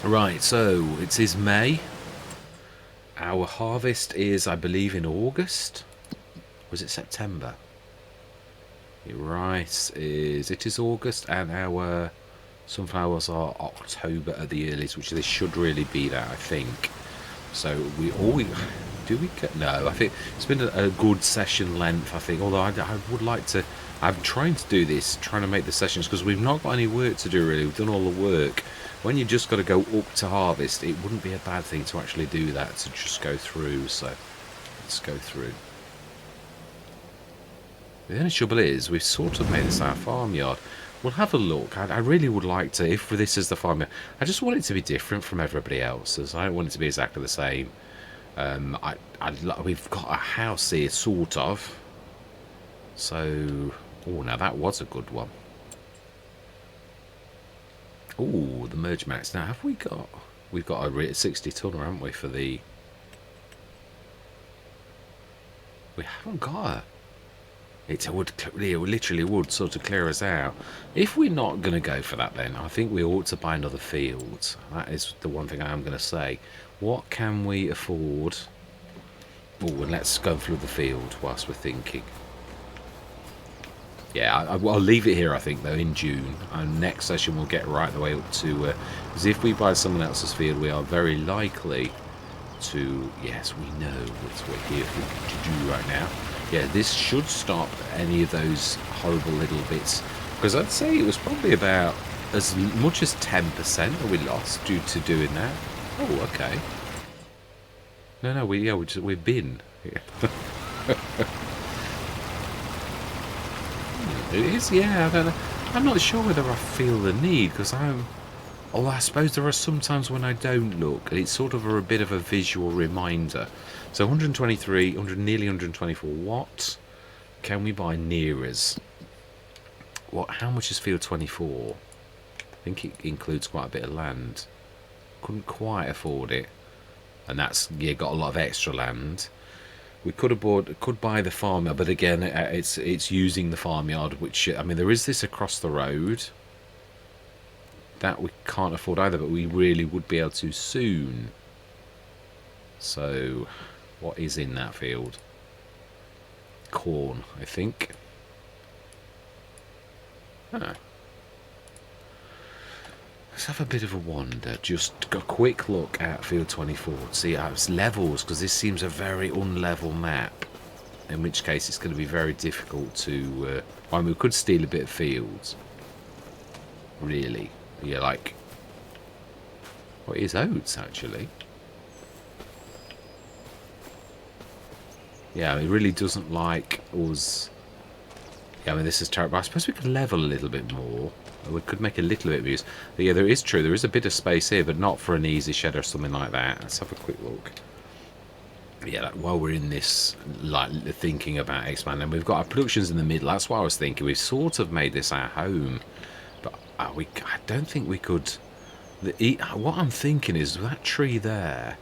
Right, so it is May. Our harvest is, I believe, in August. Was it September? Your rice is, it is August, and our sunflowers are October at the earliest, which they should really be that, I think. So do we get, no, I think it's been a good session length, I think, although I would like to, I'm trying to do this, trying to make the sessions, because we've not got any work to do really, we've done all the work. When you've just got to go up to harvest, it wouldn't be a bad thing to actually do that, to just go through, so let's go through. The only trouble is, we've sort of made this our farmyard. We'll have a look. I really would like to, if this is the farmyard, I just want it to be different from everybody else's. I don't want it to be exactly the same. We've got a house here, sort of. So, oh, now that was a good one. Oh, the merge max. Now, have we got? we've got a 60 tonner, haven't we, for the... We haven't got a... It literally would sort of clear us out. If we're not going to go for that, then I think we ought to buy another field. That is the one thing I am going to say. What can we afford? Oh, and let's go through the field whilst we're thinking. Yeah, I'll leave it here, I think, though, in June. And next session we'll get right the way up to... Because if we buy someone else's field, we are very likely to... Yes, we know what we're here to do right now. Yeah, this should stop any of those horrible little bits. Because I'd say it was probably about as much as 10% that we lost due to doing that. Oh, okay. No, we've been. It is, yeah. I don't know. I'm not sure whether I feel the need, because I'm... Although I suppose there are some times when I don't look, and it's sort of a bit of a visual reminder. So 123, nearly 124. What can we buy near us? How much is field 24? I think it includes quite a bit of land. Couldn't quite afford it. And that's, yeah, got a lot of extra land. We could buy the farmyard, but again, it's using the farmyard, which, I mean, there is this across the road. That we can't afford either, but we really would be able to soon. So, what is in that field? Corn, I think. Ah. Let's have a bit of a wander. Just a quick look at field 24 to see how it's levels, because this seems a very unlevel map. In which case, it's going to be very difficult to... I mean, we could steal a bit of fields. Really. Yeah, like... What is oats, actually? Yeah, it really doesn't like us... Yeah, I mean, this is terrible. I suppose we could level a little bit more. We could make a little bit of use. But yeah, there is true. There is a bit of space here, but not for an easy shed or something like that. Let's have a quick look. Yeah, like, while we're in this, like, thinking about expanding, we've got our productions in the middle. That's what I was thinking. We've sort of made this our home. But I don't think we could... What I'm thinking is, that tree there,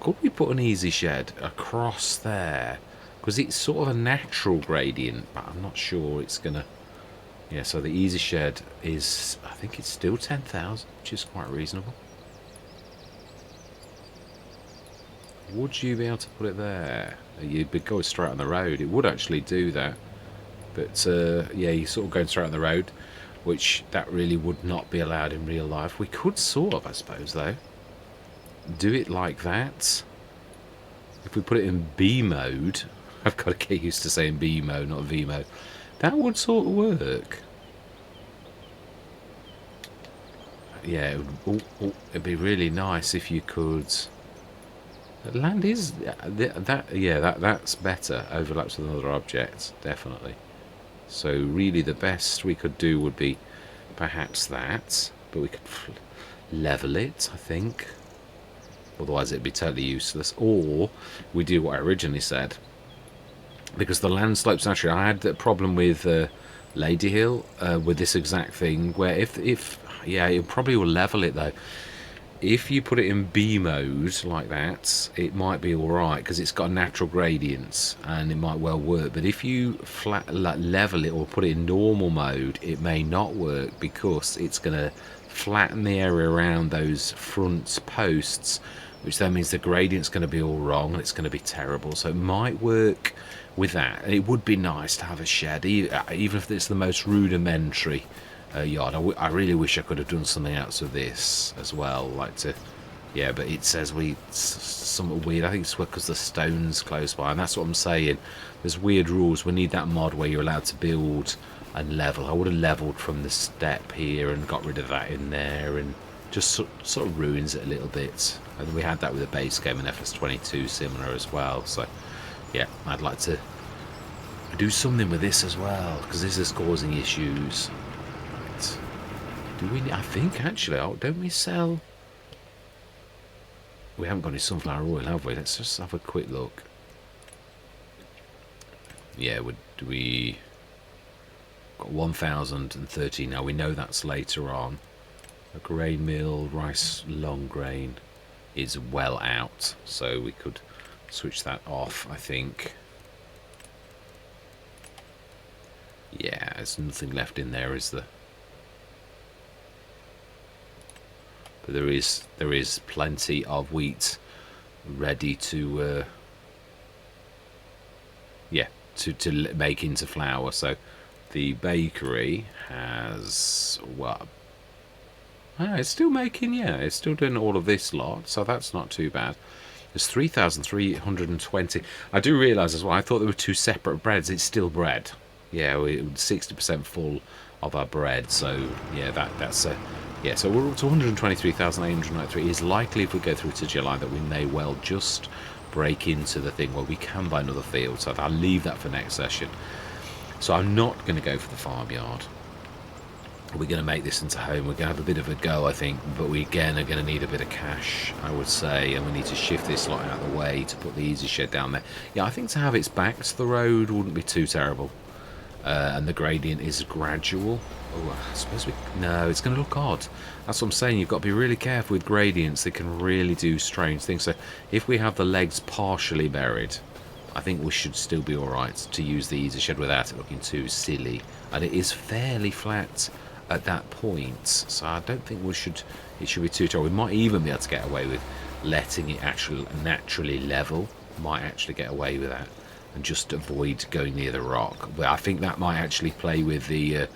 could we put an easy shed across there? Because it's sort of a natural gradient, but I'm not sure it's going to... Yeah, so the easy shed is... I think it's still 10,000, which is quite reasonable. Would you be able to put it there? You'd be going straight on the road. It would actually do that. But, yeah, you're sort of going straight on the road, which that really would not be allowed in real life. We could sort of, I suppose, though, do it like that. If we put it in B mode... I've got to get used to saying B mode, not V mode. That would sort of work. Yeah, it'd be really nice if you could... Land is... that's better. Overlaps with another object, definitely. So really the best we could do would be perhaps that. But we could level it, I think. Otherwise it'd be totally useless. Or we do what I originally said. Because the land slopes naturally. I had a problem with Lady Hill with this exact thing, where if yeah, it probably will level it though. If you put it in B mode like that, it might be alright because it's got natural gradients and it might well work. But if you level it or put it in normal mode, it may not work because it's going to flatten the area around those front posts, which then means the gradient's going to be all wrong and it's going to be terrible. So it might work with that. It would be nice to have a shed, even if it's the most rudimentary yard. I really wish I could have done something else with this as well, like to... Yeah, but it says something weird. I think it's because the stone's close by, and that's what I'm saying. There's weird rules. We need that mod where you're allowed to build and level. I would have levelled from the step here and got rid of that in there, and just sort of ruins it a little bit. And we had that with the base game in FS25 similar as well. So yeah, I'd like to do something with this as well, because this is causing issues. Right. Do we? I think actually, don't we sell? We haven't got any sunflower oil, have we? Let's just have a quick look. Yeah, we got 1,030 now. We know that's later on. A grain mill, rice, long grain. is well out, so we could switch that off, I think. Yeah, there's nothing left in there, is there? But there is plenty of wheat ready to yeah, to make into flour. So the bakery has what? Ah, it's still making, yeah, it's still doing all of this lot, so that's not too bad. There's 3,320. I do realise as well, I thought there were two separate breads. It's still bread. Yeah, we're 60% full of our bread, so yeah, that's a... Yeah, so we're up to 123,893. It is likely if we go through to July that we may well just break into the thing where we can buy another field, so I'll leave that for next session. So I'm not going to go for the farmyard. We're going to make this into home. We're going to have a bit of a go, I think, but we again are going to need a bit of cash, I would say, and we need to shift this lot out of the way to put the easy shed down there. Yeah, I think to have its back to the road wouldn't be too terrible, and the gradient is gradual. Oh, I suppose we... No, it's going to look odd. That's what I'm saying. You've got to be really careful with gradients. They can really do strange things. So if we have the legs partially buried, I think we should still be all right to use the easy shed without it looking too silly. And it is fairly flat at that point, so I don't think it should be too terrible. We might even be able to get away with letting it actually naturally level. Might actually get away with that and just avoid going near the rock. But I think that might actually play with the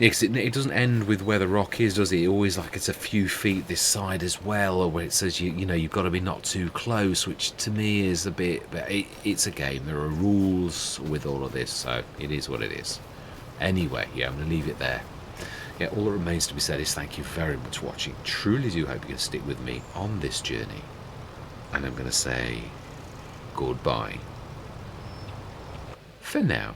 it doesn't end with where the rock is, does it? It always, like, it's a few feet this side as well, or where it says you know you've got to be not too close, which to me is a bit, but it's a game. There are rules with all of this, so it is what it is. Anyway, yeah, I'm going to leave it there. Yeah, all that remains to be said is thank you very much for watching. Truly do hope you can stick with me on this journey. And I'm going to say goodbye for now.